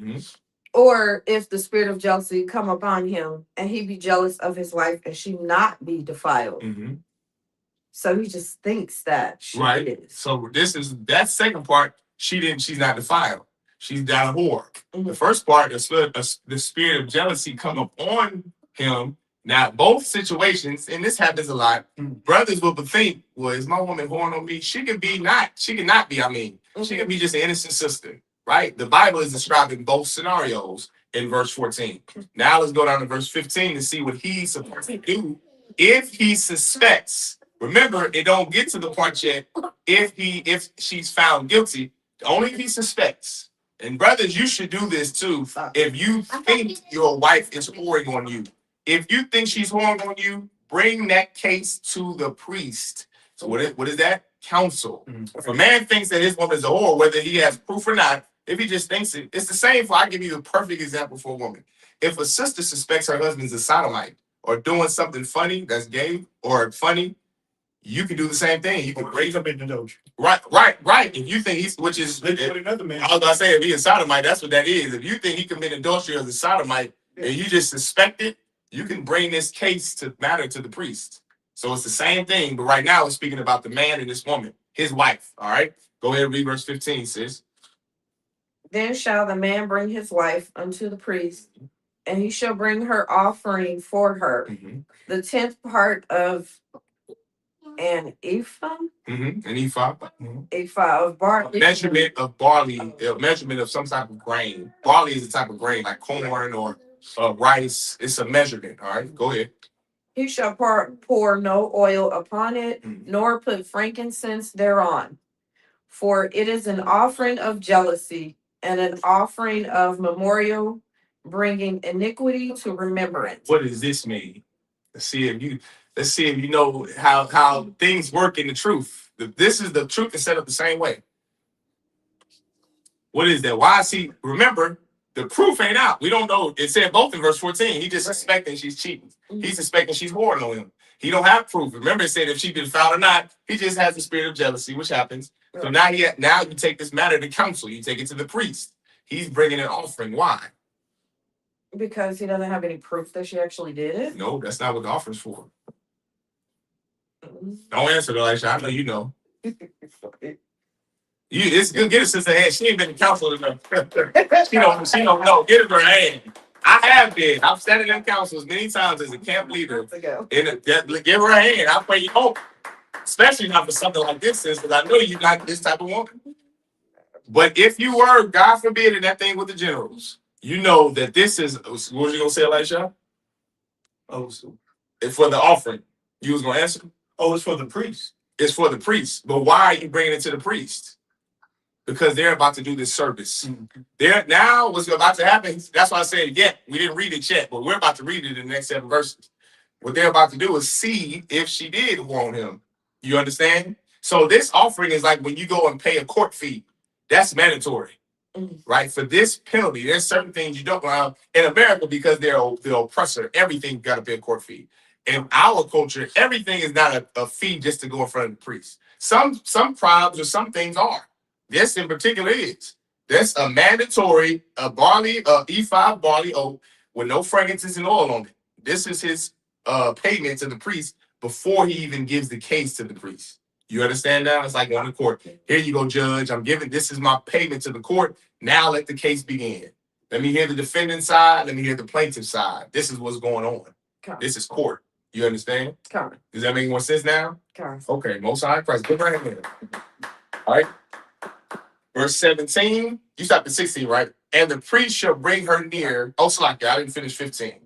Or if the spirit of jealousy come upon him, and he be jealous of his wife, and she not be defiled. So he just thinks that she is. So that second part. She's not defiled. She's not a whore. The first part, the spirit of jealousy come upon him. Now, both situations, and this happens a lot, brothers will think, well, is my woman whoring on me? She could not be, she could be just an innocent sister, right? The Bible is describing both scenarios in verse 14. Now let's go down to verse 15 to see what he's supposed to do if he suspects. Remember, it don't get to the part yet if she's found guilty, only if he suspects. And brothers, you should do this too. If you think your wife is whoring on you, if you think she's whoring on you, bring that case to the priest. So what is that? Counsel. If a man thinks that his woman is a whore, whether he has proof or not, if he just thinks it, it's the same. I'll give you a perfect example for a woman. If a sister suspects her husband's a sodomite or doing something funny that's gay or funny, you can do the same thing. You can raise him in the doge. Right. If you think he's, which is another man. I was gonna say, if he's a sodomite, that's what that is. If you think he committed adultery as a sodomite and you just suspect it, you can bring this case to the priest. So it's the same thing, but right now it's speaking about the man and this woman, his wife. All right. Go ahead and read verse 15, sis. Then shall the man bring his wife unto the priest, and he shall bring her offering for her, the 10th part of an ephah? An ephah. Ephah of barley. Measurement of barley, measurement of some type of grain. Barley is a type of grain like corn or rice. It's a measurement. All right, go ahead. He shall pour no oil upon it, nor put frankincense thereon. For it is an offering of jealousy and an offering of memorial, bringing iniquity to remembrance. What does this mean? Let's see if you know how things work in the truth. This is the truth is set up the same way. What is that? Why is he? Remember, the proof ain't out. We don't know. It said both in verse 14. He just suspecting she's cheating. He's suspecting she's whoring on him. He don't have proof. Remember, it said if she been found or not, he just has the spirit of jealousy, which happens. So now you take this matter to council. You take it to the priest. He's bringing an offering. Why? Because he doesn't have any proof that she actually did it. No, that's not what the offering's for. Don't answer it, Elisha. I know you know. It's good. Get it, sister hand. She ain't been in council enough. she don't know. Get it her hand. I have been. I've sat in councils many times as a camp leader. Give her a hand. I pray you hope. Especially not for something like this, sis, because I know you're not this type of woman. But if you were, God forbid, in that thing with the generals, you know that this is, what was you going to say, Elisha? Oh, so. It's for the offering. You was going to answer? Oh, it's for the priest. It's for the priest. But why are you bringing it to the priest? Because they're about to do this service. They're now what's about to happen. That's why I said, we didn't read it yet, but we're about to read it in the next 7 verses. What they're about to do is see if she did want him. You understand? So this offering is like when you go and pay a court fee. That's mandatory, right? For this penalty, there's certain things you don't allow in America because they're the oppressor. Everything got to pay a court fee. In our culture, everything is not a fee just to go in front of the priest. Some tribes or some things are. This in particular is. That's a mandatory E5 barley oat with no frankincense and oil on it. This is his payment to the priest before he even gives the case to the priest. You understand now? It's like going to court. Here you go, judge. This is my payment to the court. Now let the case begin. Let me hear the defendant's side. Let me hear the plaintiff's side. This is what's going on. This is court. You understand? Does that make more sense now? Okay, Most High Christ. Good right here. All right. Verse 17. You stopped at 16, right? And the priest shall bring her near. Oh, Slack, I didn't finish 15.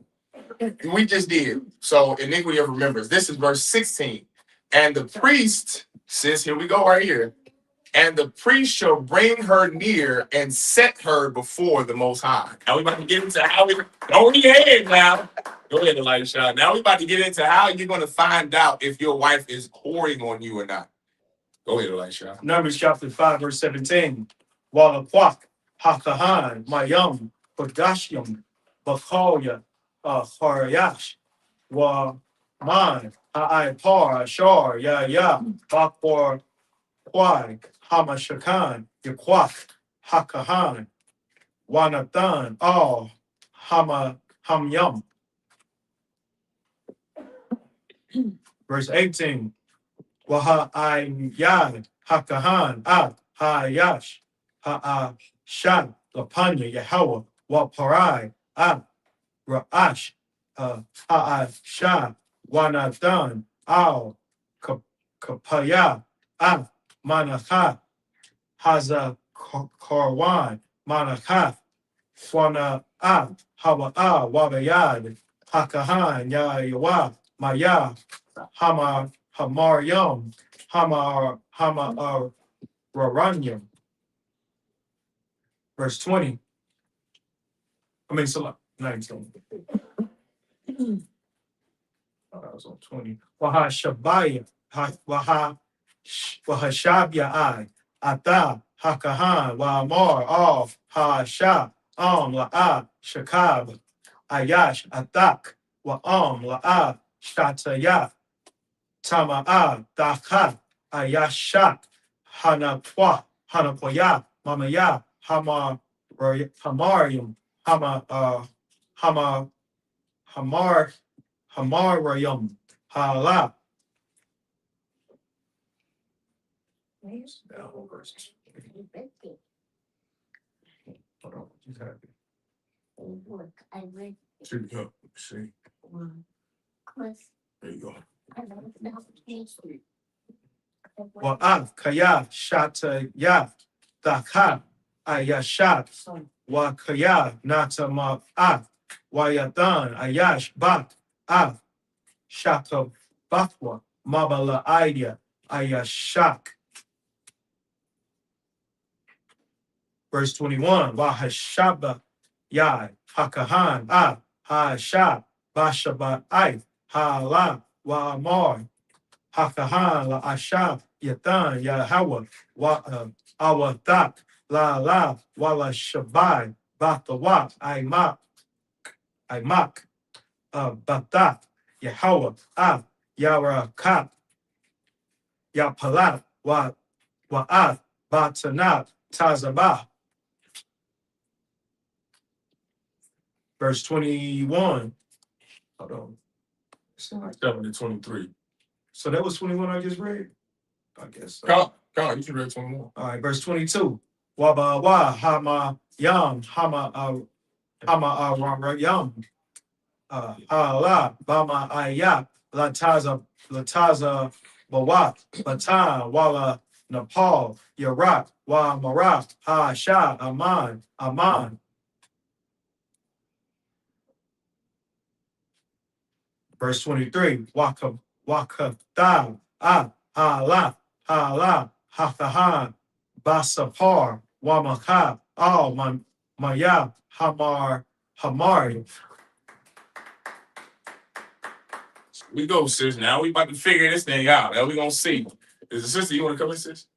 We just did. So iniquity of remembrance. This is verse 16. And the priest says, here we go right here. And the priest shall bring her near and set her before the Most High. Now we about to get into how we don't need head now. Go ahead, Elisha. Now we about to get into how you're going to find out if your wife is whoring on you or not. Go ahead, Elisha. Numbers chapter 5, verse 17. Walakwak, Hakahan, Mayam, Badashyam, Bakalya, Harayash, Wa Man, Ha'ipar, Ashar, Ya, Bakor, Kwag, Hamashakan, Yakwak, Hakahan, Wanathan, All, Hamyam. Verse 18. Waha'ayyan, Hakahan, Hayash, Ha'ashan, Lapanya, Yahweh, Waparai, Ra'ash, Ha'ashan, Wanathan, Al, Kapaya, Manakha, Haza Karwan, Manakha, Fwana, Hawa'a, Wabayad, Hakahan, Yawa, Maya, Hamaryam, Raranyam. Verse 20. So 19. I was on 20. Wahashabaya, Wahashabya, Ata, Hakahan, Wa'amar, Al, Ha'asha, La'a, Shakab, Ayash, Atak, Wa'am, La'a, Shataya, Tama'a, Dakha, Ayashak, Hanapoya, Mamaya, Hamarium, Hamarayum, Hala. Hold on, she's happy. See. There you go. Wa'av kaya shata ya dakha ayashat wa kaya natama av wayadan ayash bat av shata bakwa mabala idea ayashak. Verse 21. Wahashaba yai hakahan av hashab bashaba ai hala wa amar Hakahan la Ashab Yatan Yahweh wa Awatak la wala Shabai Batawat Imak Batat Yahweh Yara Kap Yapalat wa Wa'ath Batanat Tazabah. Verse 21. Hold on. 7 to 23. So that was 21 I just read? I guess so. God, you should read 21. All right, verse 22. Waba wa hama yam hama yam la bama ayat lataza bawa batan wala Nepal Yarak wa marak ha sha aman. Verse 23. Wakafta hala hatahan basapar wamaka al maya hamar. We go, sis. Now we about to figure this thing out. Now we gonna see. Is the sister you want to come in, sis?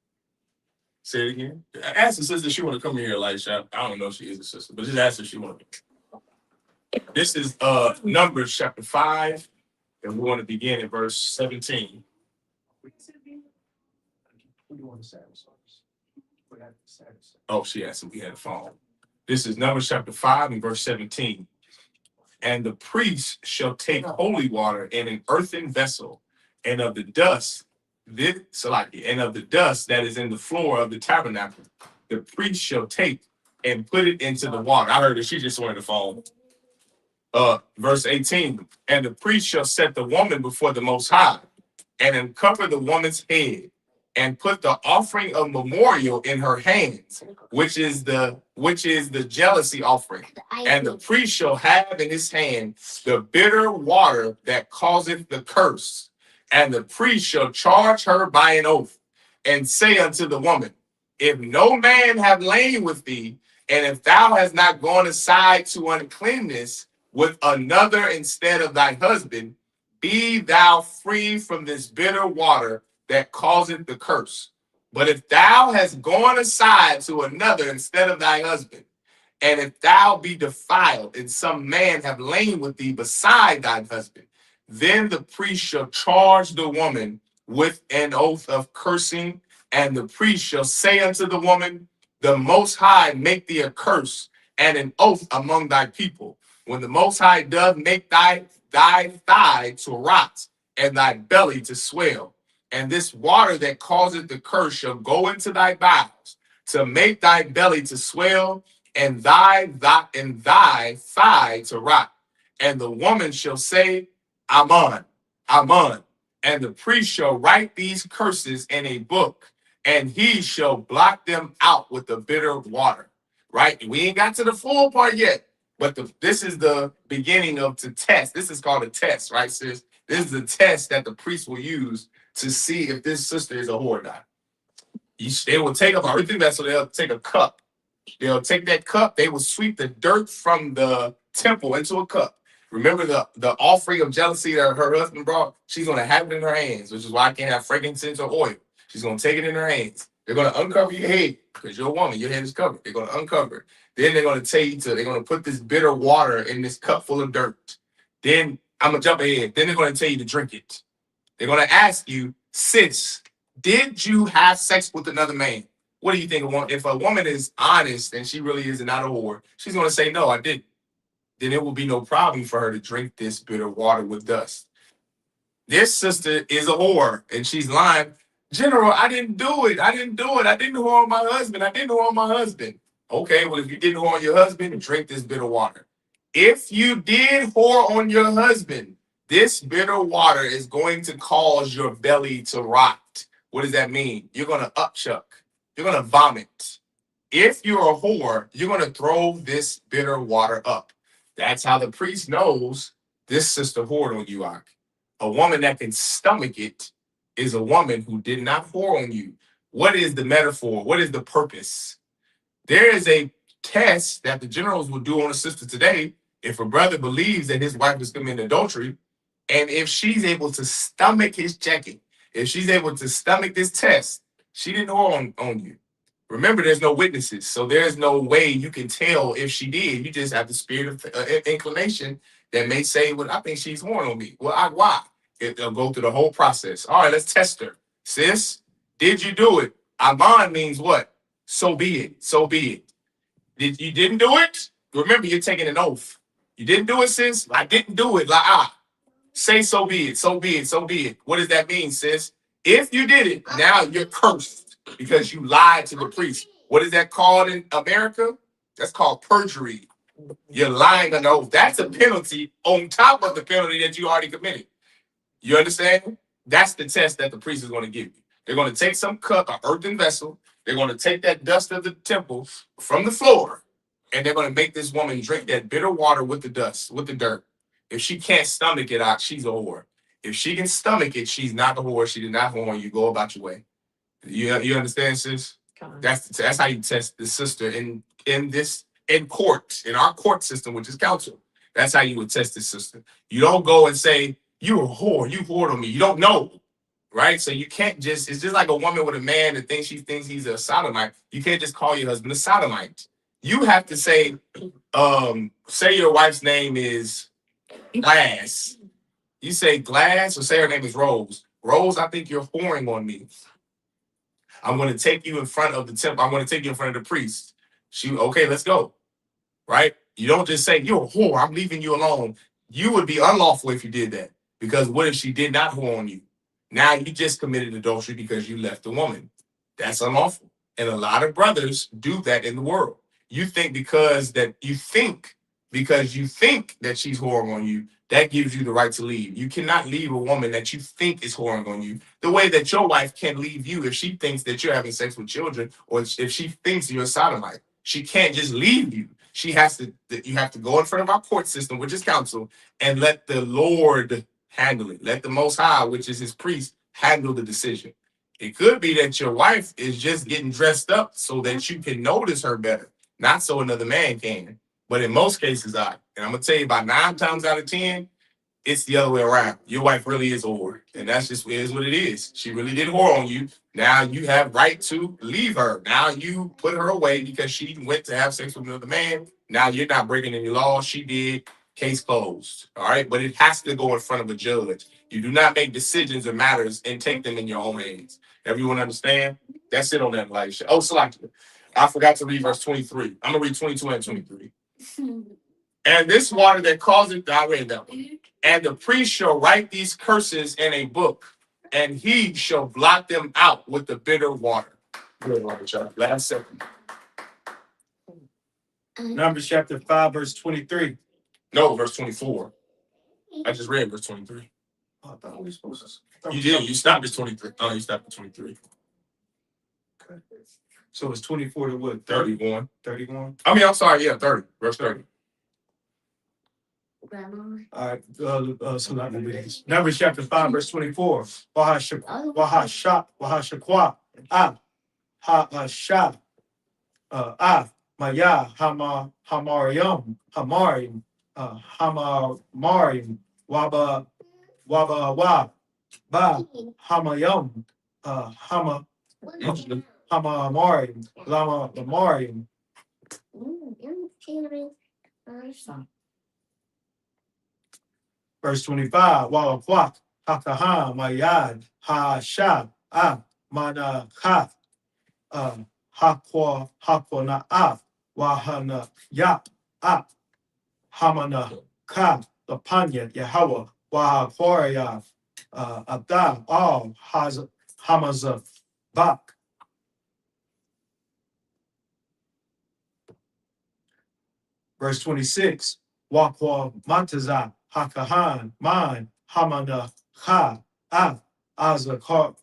Say it again. Ask the sister if she want to come in here, Elisha. I don't know if she is a sister, but just ask her if she want to. This is Numbers chapter 5, and we want to begin at verse 17. Oh, she asked if we had a phone. This is Numbers chapter 5 and verse 17. And the priest shall take holy water in an earthen vessel, and of the dust, and of the dust that is in the floor of the tabernacle, the priest shall take and put it into the water. I heard that she just wanted the phone. Verse 18. And the priest shall set the woman before the Most High, and uncover the woman's head, and put the offering of memorial in her hands, which is the jealousy offering. And the priest shall have in his hand the bitter water that causeth the curse. And the priest shall charge her by an oath, and say unto the woman, if no man have lain with thee, and if thou hast not gone aside to uncleanness with another instead of thy husband, be thou free from this bitter water that causeth the curse. But if thou hast gone aside to another instead of thy husband, and if thou be defiled, and some man have lain with thee beside thy husband, then the priest shall charge the woman with an oath of cursing, and the priest shall say unto the woman, the Most High make thee a curse and an oath among thy people. When the Most High doth make thy thigh to rot, and thy belly to swell, and this water that causeth the curse shall go into thy bowels, to make thy belly to swell, and thy thigh to rot. And the woman shall say, Amen, Amen. And the priest shall write these curses in a book, and he shall blot them out with the bitter water. Right? We ain't got to the full part yet, but this is the beginning of the test. This is called a test, right, sis? This is the test that the priest will use to see if this sister is a whore or not. They will take up everything vessel. They'll take a cup. They'll take that cup. They will sweep the dirt from the temple into a cup. Remember the offering of jealousy that her husband brought? She's going to have it in her hands, which is why I can't have frankincense or oil. She's going to take it in her hands. They're going to uncover your head because you're a woman. Your head is covered. They're going to uncover it. Then they're going to tell you they're going to put this bitter water in this cup full of dirt. Then I'm going to jump ahead. Then they're going to tell you to drink it. They're going to ask you, sis, did you have sex with another man? What do you think? If a woman is honest and she really is not a whore, she's going to say, no, I didn't. Then it will be no problem for her to drink this bitter water with dust. This sister is a whore and she's lying. General, I didn't do it. I didn't whore on my husband. I didn't whore on my husband. Okay, well, if you didn't whore on your husband, drink this bitter water. If you did whore on your husband, this bitter water is going to cause your belly to rot. What does that mean? You're going to upchuck. You're going to vomit. If you're a whore, you're going to throw this bitter water up. That's how the priest knows this sister whored on you, Ak. A woman that can stomach it is a woman who did not whore on you. What is the metaphor? What is the purpose? There is a test that the generals will do on a sister today if a brother believes that his wife is committing adultery, and if she's able to stomach his checking, if she's able to stomach this test, she didn't whore on you. Remember, there's no witnesses, so there's no way you can tell if she did. You just have the spirit of inclination that may say, well, I think she's whoring on me. Well, why? They'll go through the whole process. All right, let's test her. Sis, did you do it? Aman means what? So be it. So be it. You didn't do it? Remember, you're taking an oath. You didn't do it, sis? I didn't do it. Say so be it. So be it. So be it. What does that mean, sis? If you did it, now you're cursed because you lied to the priest. What is that called in America? That's called perjury. You're lying on oath. That's a penalty on top of the penalty that you already committed. You understand? That's the test that the priest is going to give you. They're going to take some cup, an earthen vessel. They're going to take that dust of the temple from the floor, and they're going to make this woman drink that bitter water with the dust, with the dirt. If she can't stomach it out, she's a whore. If she can stomach it, she's not a whore. She did not whore. You go about your way. You understand, sis? That's how you test the sister in court, in our court system, which is counsel. That's how you would test the sister. You don't go and say, you a whore, you whored on me. You don't know, right? So you can't just, it's just like a woman with a man that thinks he's a sodomite. You can't just call your husband a sodomite. You have to say your wife's name is Glass. You say Glass, or say her name is Rose. Rose, I think you're whoring on me. I'm going to take you in front of the temple. I'm going to take you in front of the priest. Okay, let's go. Right? You don't just say, you're a whore, I'm leaving you alone. You would be unlawful if you did that. Because what if she did not whore on you? Now you just committed adultery because you left the woman. That's unlawful. And a lot of brothers do that in the world. You think because you think that she's whoring on you, that gives you the right to leave. You cannot leave a woman that you think is whoring on you the way that your wife can't leave you if she thinks that you're having sex with children, or if she thinks you're a sodomite. She can't just leave you. You have to go in front of our court system, which is counsel, and let the Lord handle it. Let the Most High, which is his priest, handle the decision. It could be that your wife is just getting dressed up so that you can notice her better, not so another man can. But in most cases, and I'm going to tell you about 9 times out of 10, it's the other way around. Your wife really is a whore. And that's just is what it is. She really did whore on you. Now you have right to leave her. Now you put her away because she went to have sex with another man. Now you're not breaking any laws. She did. Case closed. All right. But it has to go in front of a judge. You do not make decisions or matters and take them in your own hands. Everyone understand? That's it on that life. Oh, Salakia. I forgot to read verse 23. I'm going to read 22 and 23. And this water that causeth, I read that one. And the priest shall write these curses in a book, and he shall blot them out with the bitter water. Good water, child. Last second. Numbers chapter 5, verse 23. No, verse 24. I just read verse 23. Oh, I thought we were supposed to. You did. You stopped at 23. Oh, you stopped at 23. Okay. So it's 24 to what? 31. 31? I'm sorry. Yeah, 30. Verse 30. All right, so that will be this. Numbers chapter 5, verse 24. Wahashakwa, Ha'ashah, Maya, Hamarim, Hamamarim, Waba, Ba, Hamayam, Hamamarim, Lama, Lamarim. Verse 25, Walakwak, Hakaha, Mayad, Hashab, Manakaf, Hakwana, Wahana, Yap, Hamana, Ka, Lapanya, Yahweh, Wahakoria, Abda, Al, Hamaza, Bak. Verse 26, Wakwa Mantaza, Hakahan, Man, Hamana, Ha, Azakarapha.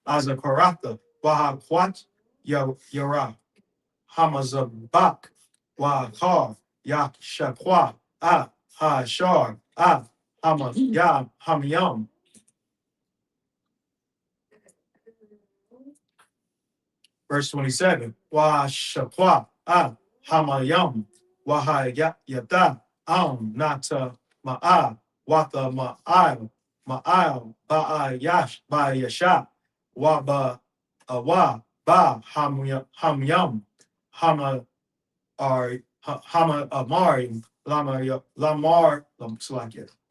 Azakarapha, Wahakwat, Yara, Hamazabak, Wakar, Yakshakwa, Hashar, Hamayam, Hamayam. Verse 27, Washakwa, Hamayam, Wahayata, Nata, Ma'a, Wata Ma'al, Ba'ayash, Ba'yasha, Waba, Awa, Ba, Hamyam, Hama, Amarim, Lamarim,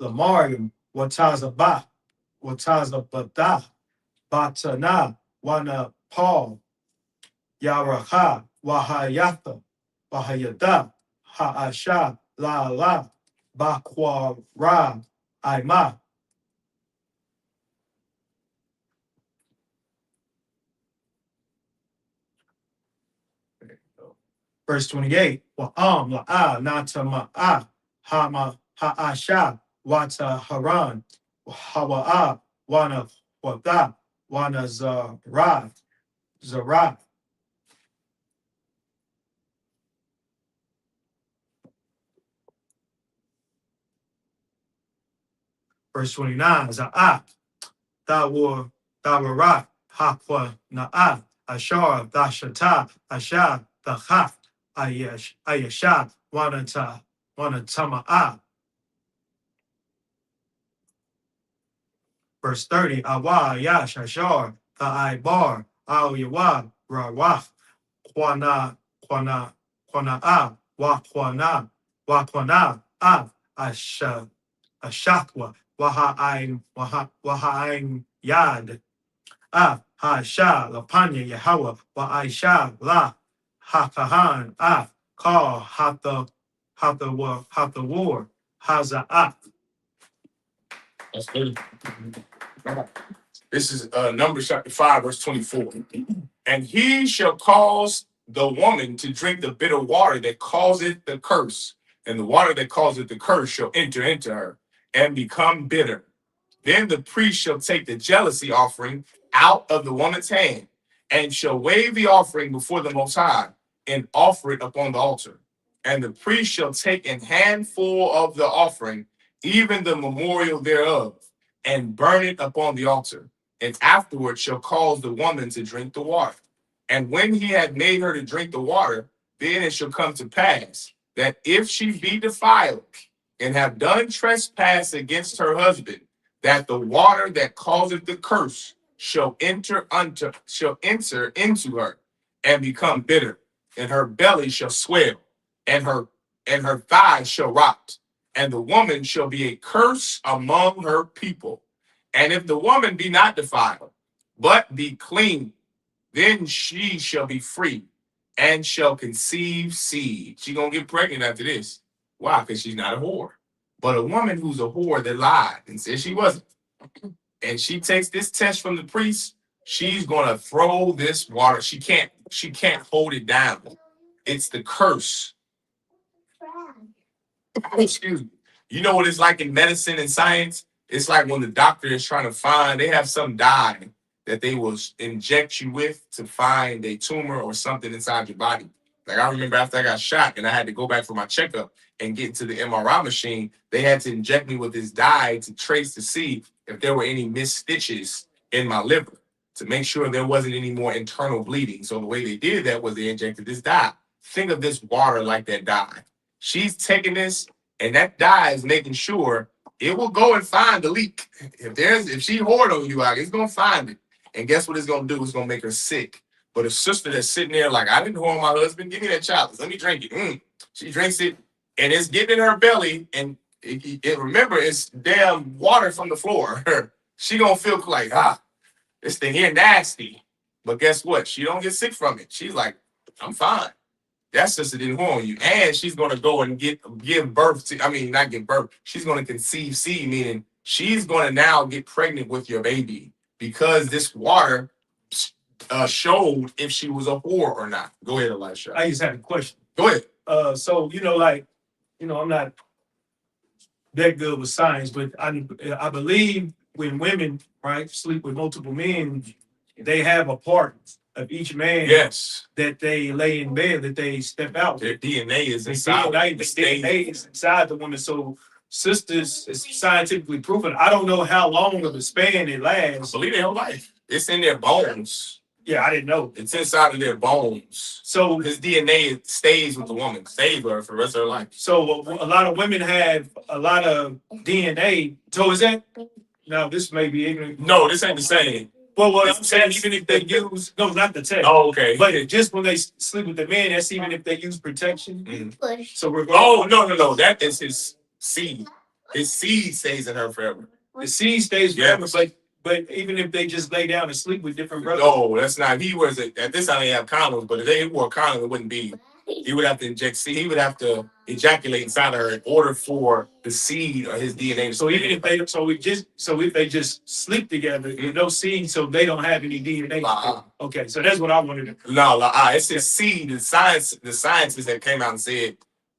Lamarim, Watazaba, Wataza Bata, Batana, Wana Paul, Yaraha, Wahayatha, Wahayada, Ha'asha, La La, Bakwa Ra, Aima. Verse 28, Wa'am La'a, Nata Ma'a, Hama Ha'asha, Wata Haran, Hawa'a, Wana Wata, Wana Zara. Verse 29, Za'at, Dawarat, Hakwa Na'a, Ashar, Dashata, Asha, Dachaf, Ayasha, Wanatama'a. Verse 30, Awa, Yash, Ashar, Ta'aibar, Al Yawa, Rawaf, Kwana, Kwana'a, Wakwana, Asha, Ashakwa, Waha'ain Yad, Hasha, Lapanya, Yahweh, Wa'aisha, La, Hakahan, Call, Hatha War, Haza'at. That's good. This is Numbers chapter 5, verse 24. And he shall cause the woman to drink the bitter water that causeth the curse, and the water that causeth the curse shall enter into her and become bitter. Then the priest shall take the jealousy offering out of the woman's hand, and shall wave the offering before the Most High, and offer it upon the altar. And the priest shall take an handful of the offering, even the memorial thereof, and burn it upon the altar. And afterward shall cause the woman to drink the water. And when he had made her to drink the water, then it shall come to pass that if she be defiled and have done trespass against her husband, that the water that causeth the curse shall enter into her and become bitter, and her belly shall swell, and her thighs shall rot, and the woman shall be a curse among her people. And if the woman be not defiled, but be clean, then she shall be free and shall conceive seed. She gonna get pregnant after this. Why? Because she's not a whore. But a woman who's a whore that lied and said she wasn't, and she takes this test from the priest, she's gonna throw this water. She can't hold it down. It's the curse. Excuse me. You know what it's like in medicine and science? It's like when the doctor is trying to find, they have some dye that they will inject you with to find a tumor or something inside your body. Like I remember after I got shot and I had to go back for my checkup and get into the MRI machine, they had to inject me with this dye to trace to see if there were any missed stitches in my liver to make sure there wasn't any more internal bleeding. So the way they did that was they injected this dye. Think of this water like that dye. She's taking this, and that dye is making sure it will go and find the leak. If she hoard on you, it's gonna find it. And guess what it's gonna do? It's gonna make her sick. But a sister that's sitting there like, I didn't hoard my husband, give me that chalice, let me drink it. She drinks it, and it's getting in her belly, and remember, it's damn water from the floor. She gonna feel like, this thing here nasty. But guess what? She don't get sick from it. She's like, I'm fine. That sister didn't harm you. And she's going to go and give birth to, not give birth. She's going to conceive seed, meaning she's going to now get pregnant with your baby because this water showed if she was a whore or not. Go ahead, Elisha. I just had a question. Go ahead. So, I'm not that good with science, but I believe when women, right, sleep with multiple men, they have a part of each man, yes, that they lay in bed, that they step out. Their DNA is inside. DNA is inside the woman. So sisters is scientifically proven. I don't know how long of a span it lasts. I believe their whole life. It's in their bones. Yeah, I didn't know. It's inside of their bones. So his DNA stays with the woman, stays with her for the rest of her life. So a lot of women have a lot of DNA. So is that? No, this may be ignorant. No, this ain't the same. Well, what I'm saying, even if they use, no, not the test. Oh, okay. But just when they sleep with the man, that's even if they use protection. So we're going. Oh, no. That is his seed. His seed stays in her forever. The seed stays forever, Yes. but even if they just lay down and sleep with different brothers. No, that's not. He was at this time they have condoms, but if they wore condoms, it wouldn't be. He would have to inject seed. He would have to ejaculate inside her in order for the seed or his DNA. So even if they if they just sleep together, no seed, so they don't have any DNA. Okay, so that's what I wanted to. No, it's just seed. The scientists that came out and said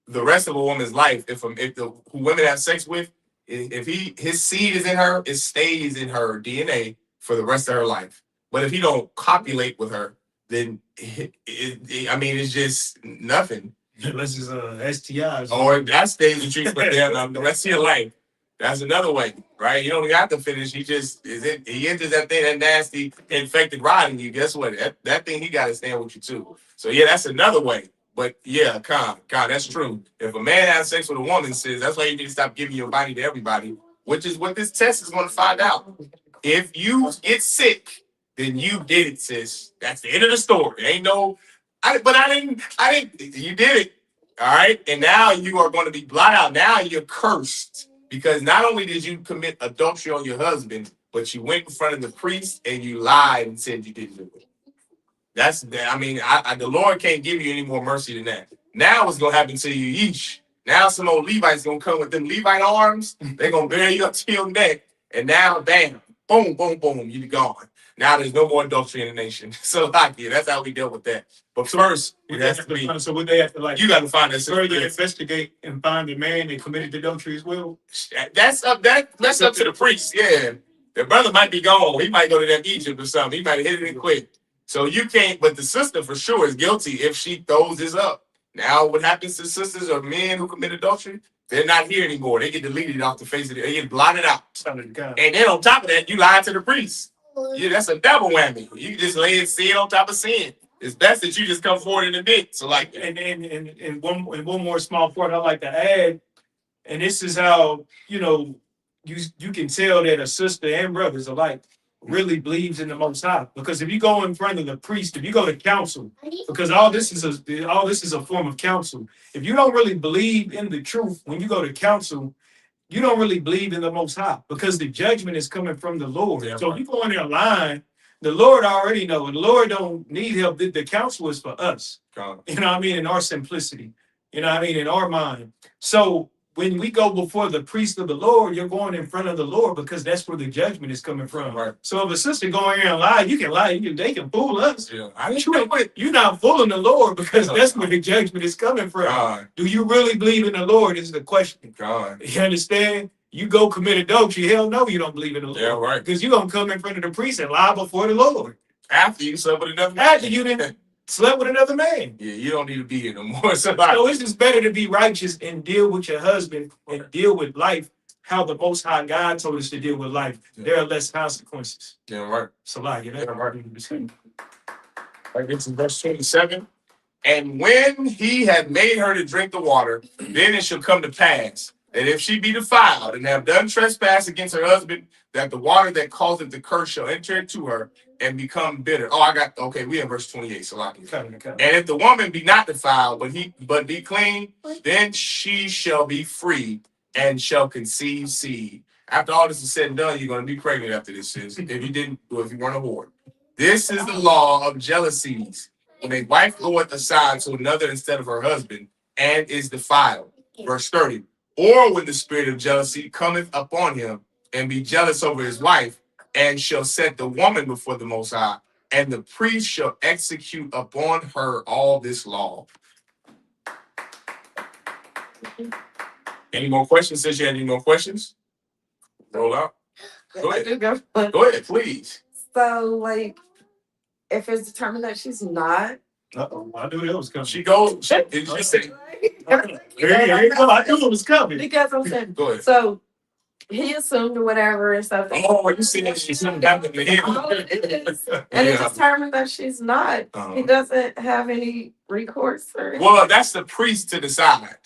the rest of a woman's life, if the who women have sex with, if his seed is in her, it stays in her DNA for the rest of her life. But if he don't copulate with her, then it's just nothing. Unless it's STIs. Or that stays the truth, but then the rest of your life. That's another way, right? You don't even have to finish. He enters that thing, that nasty infected rod in you. Guess what? That thing, he got to stand with you too. So yeah, that's another way. But yeah, that's true. If a man has sex with a woman, says that's why you need to stop giving your body to everybody, which is what this test is going to find out. If you get sick, then you did it, sis. That's the end of the story. Ain't no, I didn't. You did it, all right. And now you are going to be blotted out. Now you're cursed because not only did you commit adultery on your husband, but you went in front of the priest and you lied and said you didn't do it. The Lord can't give you any more mercy than that. Now what's going to happen to you, yeesh. Now some old Levites going to come with them Levite arms. They're going to bury you up to your neck. And now, bam, boom, boom, boom, you're gone. Now there's no more adultery in the nation. So that's how we dealt with that. But first, it has to be. So would they have to You got to find that further investigate and find the man that committed adultery as well? That's up to the priest. Yeah, the brother might be gone. He might go to that Egypt or something. He might hit it and quit. So you can't. But the sister for sure is guilty if she throws this up. Now what happens to sisters or men who commit adultery? They're not here anymore. They get deleted off the face of the. They get blotted out. And then on top of that, you lied to the priest. Yeah, that's a double whammy. You just lay sin on top of sin. It's best that you just come forward and admit. So and one more small point I'd like to add, and this is how you can tell that a sister and brothers alike really believes in the Most High. Because if you go in front of the priest, if you go to council, because all this is a form of counsel. If you don't really believe in the truth when you go to council, you don't really believe in the Most High because the judgment is coming from the Lord. Yeah, so if you go in there line, the Lord already knows. The Lord don't need help. The counsel is for us. God. You know what I mean? In our simplicity. You know what I mean? In our mind. So when we go before the priest of the Lord, you're going in front of the Lord because that's where the judgment is coming from. Right. So if a sister going here and lie, you can lie. They can fool us. Yeah. You're not fooling the Lord because that's where the judgment is coming from. God. Do you really believe in the Lord is the question. God. You understand? You go commit adultery. Hell no, you don't believe in the Lord. Yeah, right. Because you're going to come in front of the priest and lie before the Lord. After you slept with another man. After you didn't slept with another man. Yeah, you don't need to be here no more. So it's just better to be righteous and deal with your husband and deal with life how the Most High God told us to deal with life. Yeah. There are less consequences. Yeah, right. So like, yeah, right. It's in verse 27. And when he had made her to drink the water, then it shall come to pass that if she be defiled and have done trespass against her husband, that the water that causeth the curse shall enter into her and become bitter. We in verse 28. So and if the woman be not defiled, but be clean, then she shall be free and shall conceive seed. After all this is said and done, you're going to be pregnant after this, sis. If you weren't a whore. This is the law of jealousies. When a wife goeth aside to another instead of her husband and is defiled. Verse 30. Or when the spirit of jealousy cometh upon him and be jealous over his wife, and shall set the woman before the Most High, and the priest shall execute upon her all this law. Any more questions? Since you had any more questions? Roll out. Go ahead. Go ahead, please. So, if it's determined that she's not. Uh-oh, I knew that was coming. She goes. Did you say? Here you go. I knew it was coming. Because I'm saying. Go ahead. So, he assumed or whatever and stuff. Oh, you see that she's something happened to him. And it's determined that she's not. He doesn't have any recourse or anything. Well, that's the priest to decide.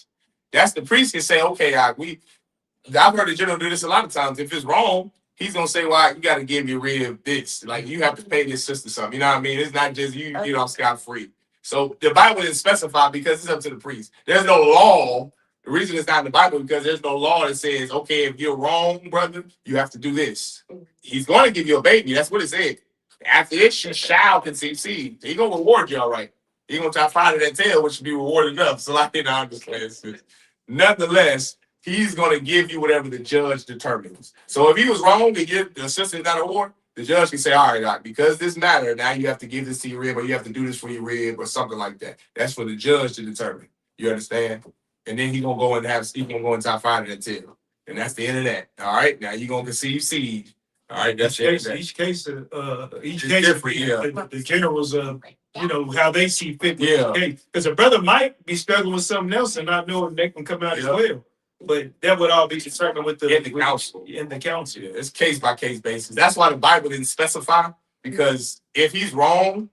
That's the priest can say, okay, I've heard the general do this a lot of times. If it's wrong, he's gonna say, well, you got to give you rid of this. Like you have to pay this sister something. You know what I mean? It's not just you get off scot free. So the Bible didn't specify because it's up to the priest. There's no law The reason it's not in the Bible because there's no law that says, okay, if you're wrong, brother, you have to do this. He's going to give you a baby. That's what it said. After this, you shall conceive seed. He's going to reward you all right. He's going to try to find that tail, which should be rewarded enough. So, like, you know, I'm just saying. Nonetheless, he's going to give you whatever the judge determines. So if he was wrong to give the assistant that award, the judge can say, all right, Doc, because this matter, now you have to give this to your rib, or you have to do this for your rib, or something like that. That's for the judge to determine. You understand? And then he's gonna go and try to find that tail. And that's the end of that. All right. Now you're gonna conceive seed. All right, that's each case different, yeah. The generals, you know, how they see fit with Yeah. each case. Because a brother might be struggling with something else and not knowing they can come out as well. But that would all be determined with the council. In the council. Yeah, it's case by case basis. That's why the Bible didn't specify, because if he's wrong,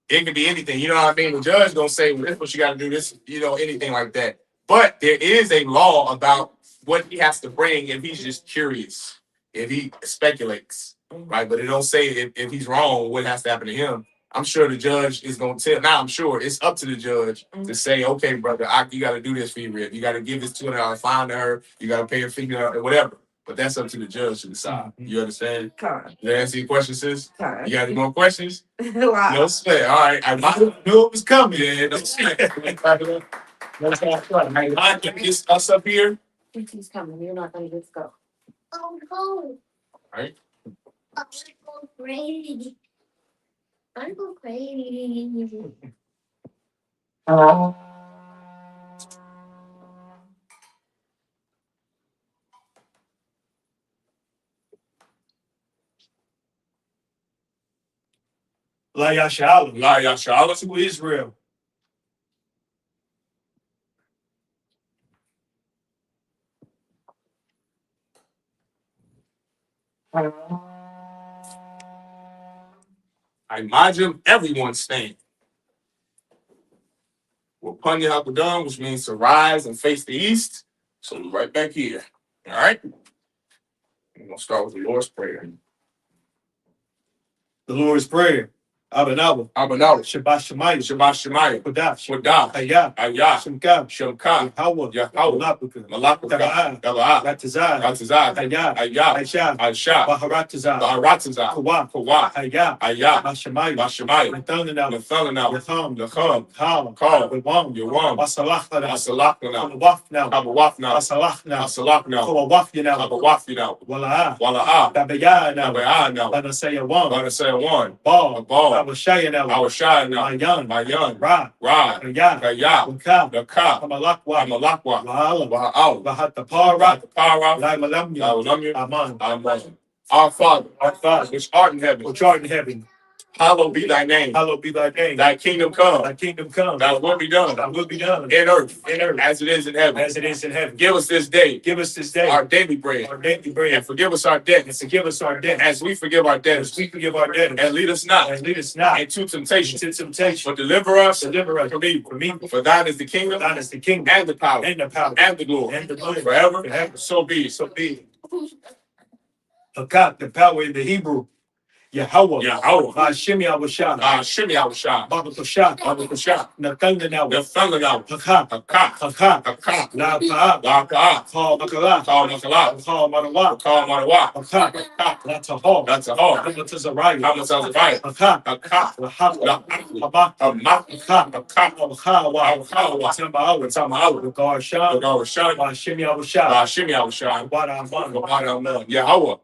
it can be anything. You know what I mean? The judge gonna say, well, this is what you gotta do, this, you know, anything like that. But there is a law about what he has to bring if he's just curious, if he speculates, right? But it don't say if he's wrong, what has to happen to him. I'm sure the judge is going to tell. Now, I'm sure it's up to the judge to say, okay, brother, you got to do this for your rib. You got to give this $200 fine to her. You got to pay her fee or whatever. But that's up to the judge to decide. You understand? Okay. Did I answer your question, sis? Okay. You got any more questions? Wow. No sweat. All right. I knew it was coming. Yeah, no sweat. Let's get us up here. He's coming. You're not going to just go. Oh, go. Right. I'm go crazy. I'm go crazy. La Yashala. La Yashala. To Israel. I imagine everyone stand. We'll Punya Hakadam, which means to rise and face the east. So we're right back here. All right. We're going to start with the Lord's Prayer. The Lord's Prayer. Abanawa. Abanawa. Shabbat Shemayah. Shabbat Shemayah. Kodash. Kodash. Ayah. Ayah. Shemka. Shemka. Yahweh. Yahweh. Malakah. Gaba'ah. Ratazah. Ratazah. Ayah. Ayah. Aisha. Aisha. Baharatazah. Baharatazah. Kawah. Kawah. Ayah. Ayah. Bashamayah. Bashamayah. Nathalanah. Nathalanah. Yatham. Lacham. Kal. Kal. Yawam. Yawam. Basalachna. Asalachna. Kawafna. Kabawafna. Basalachna. Asalachna. Kawafna. Kabawafna. Wala'ah. Wala'ah. Tabayana. Tabayana. Banasayawam. Banasayawan. Ball. Ball. Abashayana. Our shine now. Mayan. Mayan. Ra. Ra. Ayah. Ayah. Waka. The Ka. Amalakwa. Amalakwa. Wahala. Wa'al. Bahatapara. Para. Laimalamya. Laulamya. Aman. Amen. Our Father, which art in heaven, Which art in heaven, hallowed be thy name. hallowed be thy name. Thy kingdom come. Thy kingdom come. Thy will be done. Thy will be done. In earth. In earth. As it is in heaven. As it is in heaven. Give us this day. Give us this day Our daily bread. our daily bread. And forgive us our debts. And forgive us our debts. As we forgive our As debtors. we forgive our debtors. And lead us not And lead us not into temptation. into temptation. But deliver us Deliver us from evil. from evil. For thine is the kingdom. Thine is the kingdom And the power. and the power And the glory. and the glory Forever. forever. So be it. So be it. Hakat, the power in the Hebrew. Yahweh. Yahweh. Hashem Yahushua. Shimmy our shot. Barakashah. Baruch Shah. Nathanael. The thunder now. Hakat. Hakak. Hakat. Hakak. La Pa'ah. Laka. Call Makalah. Call Makalah. Call Manawa. Call Manawa. Hakat. Hakak. La Tahor. That's a hard. Hamatazariah. Hamatazariah. Hakat. Hakak. La Hak. La Hamak. Hamak. Hakat. Hakak. Al-Khawa. Al-Khawa. Tamawa. Tamawa. The Garshah. Shah. Hashem Yahushua. Shimmy our shot. Wadaman. Yahweh.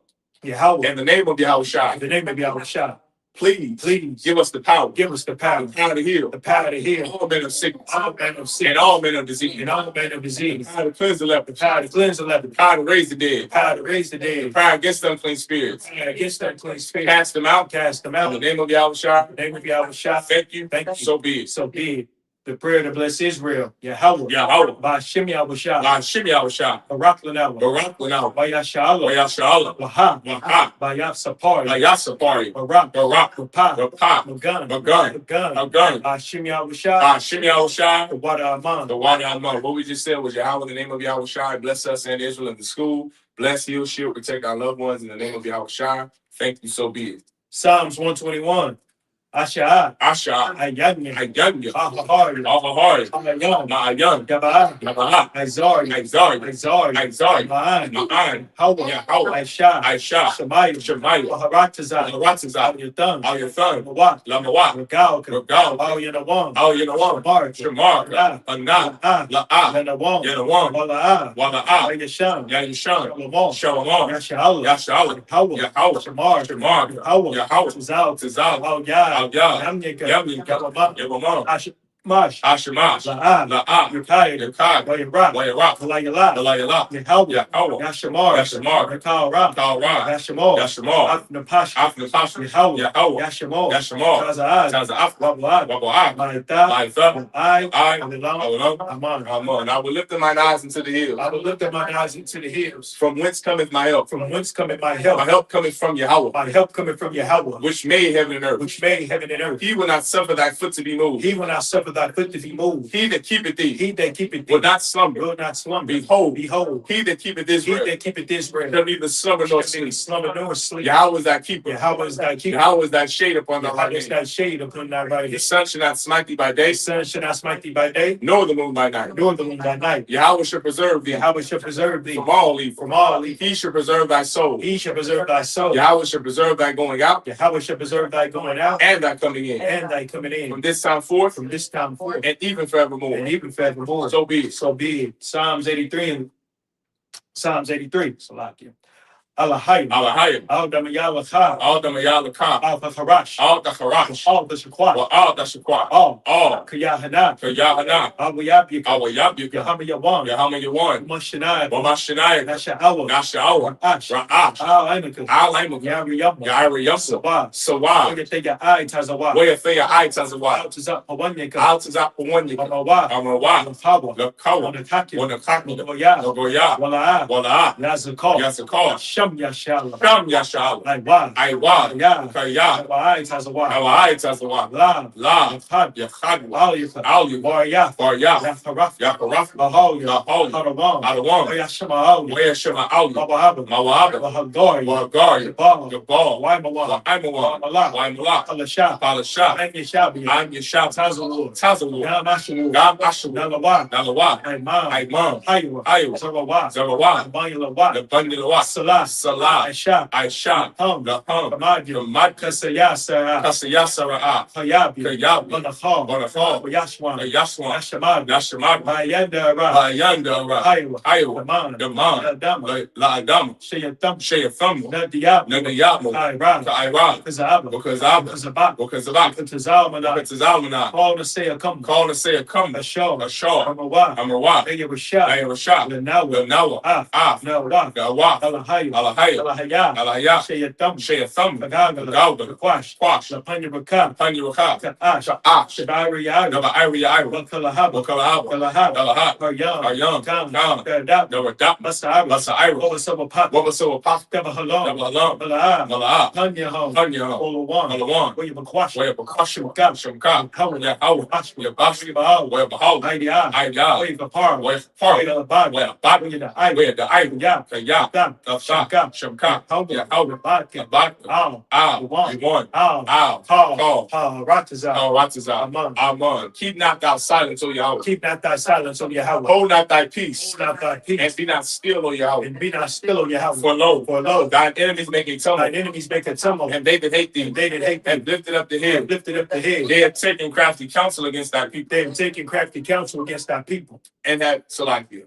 Yahweh. In the name of Yahweh Shah. In the name of Yahushua. Please give us the power. Give us the power. The power to heal. The power to heal. All men of sickness. All men of sin. And all men of disease. And all men of disease. The power to cleanse the leper. The power to cleanse the leper. The power to raise the dead. The power to raise the The dead. power against unclean spirits. The power against that clean spirit. Cast them out. Cast them In out. the name of Yahweh Shah. In the name of Yahushua. Thank you. Thank you. So be it. So be it. The prayer to bless Israel. Yahweh. Yahweh. By Hashem Yahushua. La Shimmy our shot. Barak Lanawa. Barak Lanao. By Yashala. Yashala. Waha. Waha. By Yapsapari. Yasapari. Barak. Barak. Wapa. Wapa. Magan. Magan. Magan. Magan. By Hashem Yahushua. Shimmy our shot. The water Aman. The one I know. What we just said was Yahweh in the name of Yahweh Shai. Bless us and Israel in the school. Bless, heal, shield, protect our loved ones in the name of Yahweh Shai. Thank you, so be it. Psalms 121. Asha, Asha, Ayanya, Ayanya, Ahahari, Ahahari, Amayan, Ma'ayan, Gabaa, Yabaha, Izari, Izari, Izari, Izari, Ma'an, Ma'an, Hawa, Yahweh, Aisha, Aisha, Shemaya, Shemaya, Maharataza, Ratiza, Al Yathan, Al Yathan, Lamawa, Lamawa, Regal, Regal, Al Yanawam, Al Yanawam, Shamar, Shamar, Anah, La'ah, Yanawam, Yanawam, Wala'ah, Wala'ah, Yashan, Yashan, Shalamam, Shalom, Yasha'Allah, Yasha'Allah, Hawa, Yahweh, Shamar, Shamar, Hawa, Yahweh, Tizal, Tizal, Al Yah, Al Yah, Yamnika, Yamnika, Yabamam, Yabamam, Mash, Ashamash, La'ah, La'ah, Yakai, Yakai, Wayarah, Wayarah, Walayala, Alayala, Yahweh, Yahweh, Yashamar, Yashamar, Yakal Ra, Kalra, Yashamar, Yashamar, Afnapash, Afnapash, Yahweh, Yahweh, Yashamar, Yashamar, Taza'ad, Taza'af, Wabwad, Wabu'ah, Ma'ita, Ma'itha, I, Alam, Aman. Aman. I will lift up mine eyes into the hills. I will lift up my eyes into the hills. From whence cometh my help? From whence cometh my help? My help cometh from Yahweh, My help cometh from Yahweh, which made heaven and earth. which made heaven and earth. He will not suffer thy foot to be moved. He will not suffer thy foot to be moved. He that keepeth thee He that keepeth will thee not slumber. will not slumber. Behold, Behold, he that keepeth he Israel that keepeth Israel shall neither slumber nor shall sleep. neither slumber nor sleep. Yahweh is thy keeper. Yahweh is thy keeper. Yahweh is thy shade upon thy right Yahweh is hand. thy shade upon thy right The hand. sun shall not smite thee by day, The sun shall not smite thee by day, nor the moon by night. nor the moon by night. Yahweh shall preserve thee Yahweh shall preserve thee from all evil. from all evil. He shall preserve thy soul. He shall preserve thy soul. Yahweh shall preserve thy going out Yahweh shall preserve thy going out and thy coming in. and thy coming in. From this time forth From this time forth and even forevermore. and even forevermore. So be it. So be it. Psalms 83 and Psalms 83. Salakia. Alahayim. Alahayim. Al Damayalakha. All the Mayalakah. Al Harash. All the Harash. All the Shaqwa. All the Shaqwa. All. All. Yahanna. For Yahanna. Al Yabyuk. Our Yabyuk. Yahamma Yawan. Yahama Yawan. Mashanai. Wamashanai. Nasha'awa. Nasha'awa. Ash. Ra'ash. Al Ainaka. Al-Aimak. Yari Yabba. Ya'ari Yasa. Sawa. Sawa. Oyatega Ai Tazawa. Where Thea I Tazawa. Out is up. Awanyaka. Out is up for one year. Amawa. Amawa. Lakawa. Lakawa. Wanakaki. Wanakaki. Oya. Ogoya. Wala'a. Wala'a. Lazakar. Yazakar. Sham Yashala. Sham Yasha'al. Aiwa. Aiwa. Ya. Kaya. Ai Tazawa. Our I Tazawa. La. La. Yakhad. Yachad. Al Yaka. Al Yu. Warya. Barya. Yafaraf. Yakaraf. Ahol. Lahol. Harawam. Adawan. Oyashama Al. Where Shema Al Yu. Mawahaba. Mawab. Wahagari. Wagari. Jabal. Gabal. Waimawa. Waimawa. Waimalak. Waimalak. Alasha. Palasha. I'm Yashabi. I'm Yashab. Tazawur. Tazawu. Yam Ashawu. Gam Ashawu. Nalawa. Nalawa. Aiman. Aiman. Haywa. Aywa. Zarawa. Zarawa. Abanyalawa. The Bundilawa. Salah. Salah. Aisha. Aisha. Hum. The Hum. Kamadi. The Mad. Kasaya Sarah. Kasayasara. Hayabi. Kayabi. Banachal. Banachal. Yashwan. The Yaswan. Yashamad. Yashamad. Mayanda Ra. Bayanda. Haywa. Aywa. Daman. The Man. Adama. La Adam. Shayatam. Shayafam. Nadiyab. Nanayamu. Iran. Iran. Kazaba. Because Abba. Kazabak. Because of Abba. Kazalmana. Because Almana. Call to say a come. Call to say a come. A show. A shaw. Amawa. Amawa. Aya Rashad. Ayah Rashad. The Nawa. The Nawa. Ah. Nawa. Gawa. Alahaya. Alahaya. Alahaya. Alahaya. Shayatam. Shayatham. Tagaga. Gauda. Kwash. Quash. Lapanya Baka. Panyuraka. Ka'ash. Ash. Shadari Yaga. Nava Iri Ira. Wakalahaba. Wakalahaba. Kalahaba. Alaha. Karyam. Karyam. Kam. Kam. Kadab. Nava Dap. Masa'ara. Masa Ira. What was some pop? What was so apostle? Daba Halam. Nava Alam. Mala'a. Mala'a. Panya Hom. Panya. Olawan. Alawan. Where you Bakwash. Where Bakashim. Shimka. Shimka. Hawa. Yahawa. Ashwa. Yabashi. Bahal. Where Bahal. Idea. Idea. Where you Kapar. Where Where Far. you Labad. Where Bad. Where you the Ida. Where the Ira. Ya. Kaya. Dam. Shimka. Shimka. Yahawa. Badka. Abad. Al. Al. One. One. Al. Al. Call. Call. Rataza. Al Ratiza. Aman. Aman. Keep not thou silence, O Yahweh. Keep not thy silence, O Yahweh. Hold not thy peace. Hold not thy peace. And be not still, O Yahweh. And be not still, O Yahweh. For lo, Thine thine enemies make a tumult, enemies make a tumult. and they that hate thee, And they that hate have thee lifted up the have head. lifted up the head. They have taken crafty counsel against thy people, They have taken crafty counsel against thy people. and have Salakia.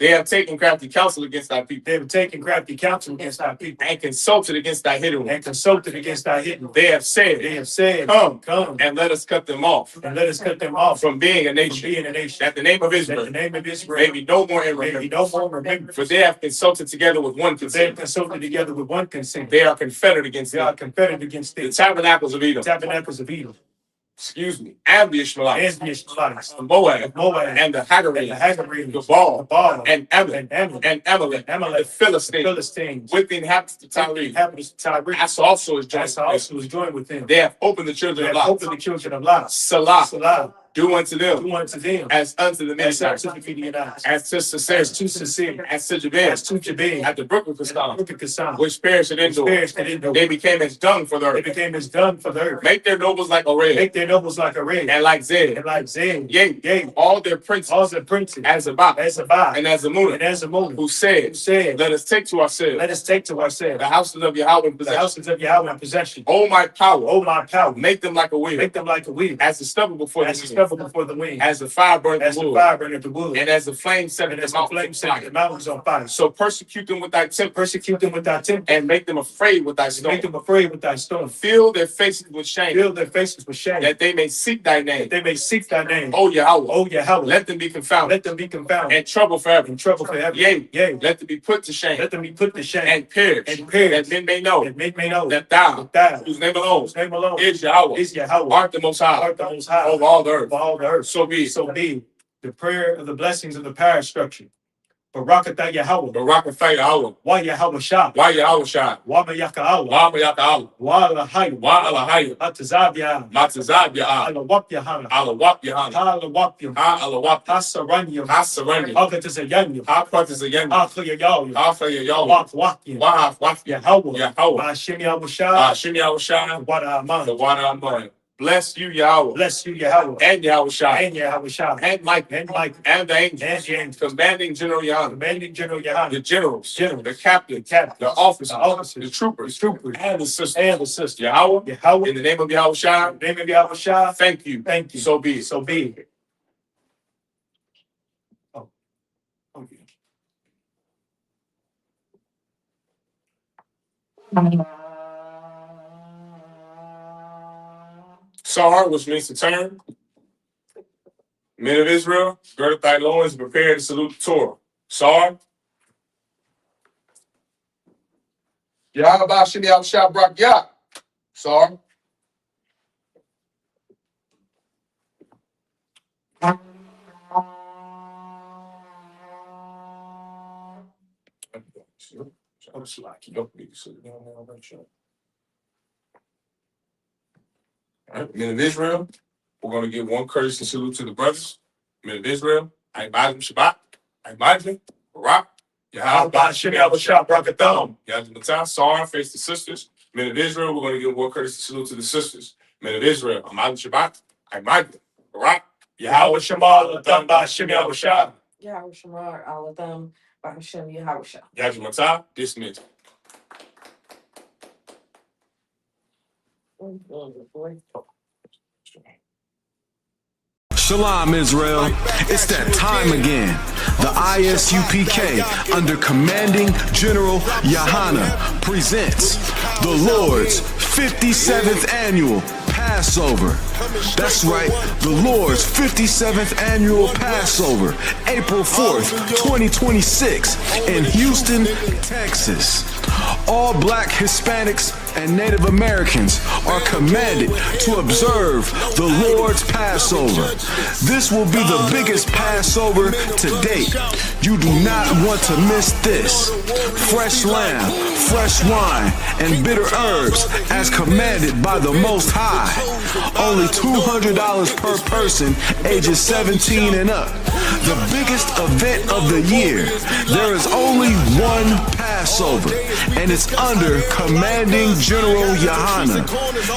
They have taken crafty counsel against thy people, They have taken crafty counsel against thy people. and consulted against thy hidden ones. And consulted against thy hidden. They have They said, have said, Come, and and let us cut them off let us cut them off from being a from nation, being a nation. that the name of That Israel the name of may Israel be no more in may be remembrance. no more remembered. For they have consulted together with one They have consent. consulted together with one consent. They are confederate against They are thee. confederate against The thee. tabernacles of Edom, Tabernacles of Edom. and the Ishmaelites, And the Ishmaelites. Moab, Moab. and the And the Hagarenes, Hagarenes. Gabal, Baal. and Ammon, And Ammon. and Amalek, And the Amalek. The Philistines, Philistines. with the inhabitants of The Tyre. inhabitants of Tyre. Asa also is joined Asa with also them. was joined with them. They have opened the children They of have Lot. opened the children of Lot. Salah, Salah. do unto them as unto the as Midianites, unto the Midianites, as to Sisera, as to Sisera, as to Jabin, as to Jabin, at the brook of the Kasam, brook of Kasam, which perished and endured. They became as dung for the They earth. became as dung for the earth. Make their nobles like Oreb, Make their nobles like a red, and like Zed, and like Zed, yea, all their princes, all the princes, as Sabbath, as Sabbah, and as Amunah, and as Ammon, who said, let us take to ourselves let us take to ourselves the houses of Yahweh in the possession. houses of Yahweh in possession. O my power, Oh, my power, make them like a wheel, make them like a wheel, as the stubble before as the the wind, stubble before the wind, as the fire burns as the the wood, fire burneth the wood, and as the flame set and the as the flame set the mountains mountains on fire. So persecute them with thy temper, Persecute them with thy temper, and make them afraid with thy make stone. them afraid with thy stone. Fill their faces with shame, Fill their faces with shame, that they may seek thy that name. they may seek thy name. O Yahweh, Oh, Yahweh, let them be confounded let them be confounded, and trouble forever. in trouble forever. Yea, Yea, let them be put to shame let them be put to shame, and perish, and perish, that men may know that men may know that thou, thou, whose name alone whose name alone is Yahweh, is Yahweh, art the most high art the most high over all the earth. of all the earth. So be it. So be the prayer of the blessings of the power structure. Barakatah Yahweh, Barak Athai Yahweh, Wa Yahweh Shah, why Yahweh Shai, Wa Mayaka'Allah, why Mayaka'Allah, Wa Lahayim, why Alahayim, Atazab Yah, Matazab Ya'ah, Alawap Yahanna, Alawap Yahanna, Alawap Yam, Ha Alawap, Hasaranyam, Hasaranyam, Agatazayanyam, Ha Partizayanyam, Akhayayam, Ha Fayayawah, Wak Wakyam, Wah Waf Yahweh, Yahweh, Ba'ashem Yahweh Shah, Shem Yahweh Shai, Wada the Aman. one Aman. Bless you, Yahweh, Bless you, Yahweh, and Yahweh Shai, and Yahweh Shah, and Mike, and Michael, and the and angels, the angels, commanding General Yahanna, commanding General the Yahanna, generals, Generals, the captains, captains, the officers, the officers, the troopers, the troopers, and the sisters. and the sisters. Yahweh, Yahweh, in the name of Yahweh Shai, in the name of Yahweh Shah, thank you. thank you. So be it. So be it. Oh, okay. Sar, which means to turn. Men of Israel, gird up thy loins and prepare to salute the Torah. Sar. Yahweh Shem Yahweh Shai Brak Yah. Sar. All right, men of Israel, we're going to give one courtesy salute to the brothers. Men of Israel, I imagine Shabbat, I imagine Barak, Yahweh Shem Yahweh Shai Brakatham, Yahweh Matah, Sar, face the sisters. Men of Israel, we're going to give one courtesy salute to the sisters. Men of Israel, I imagine Shabbat, I imagine Barak, Yahweh Shema Latham Ba'Shem Yahweh Shai, Yahweh Shamar Alatham Ba'Shem Yahweh Shah. Yahweh Matah, dismissed. Shalom, Israel. It's that time again. The ISUPK, under commanding General Yahanna, presents the Lord's 57th annual Passover. That's right, the Lord's 57th annual Passover, April 4th, 2026, in Houston, Texas. All Black, Hispanics, and Native Americans are commanded to observe the Lord's Passover. This will be the biggest Passover to date. You do not want to miss this. Fresh lamb, fresh wine, and bitter herbs as commanded by the Most High. Only $200 per person, ages 17 and up. The biggest event of the year. There is only one Passover, and it's under commanding General Yahanna.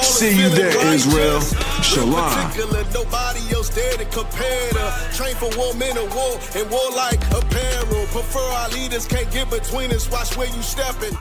See you there, Israel. Shalom. Nobody else there to compare to. Train for war, men of war, and war like apparel. Prefer our leaders, can't get between us. Watch where you stepping.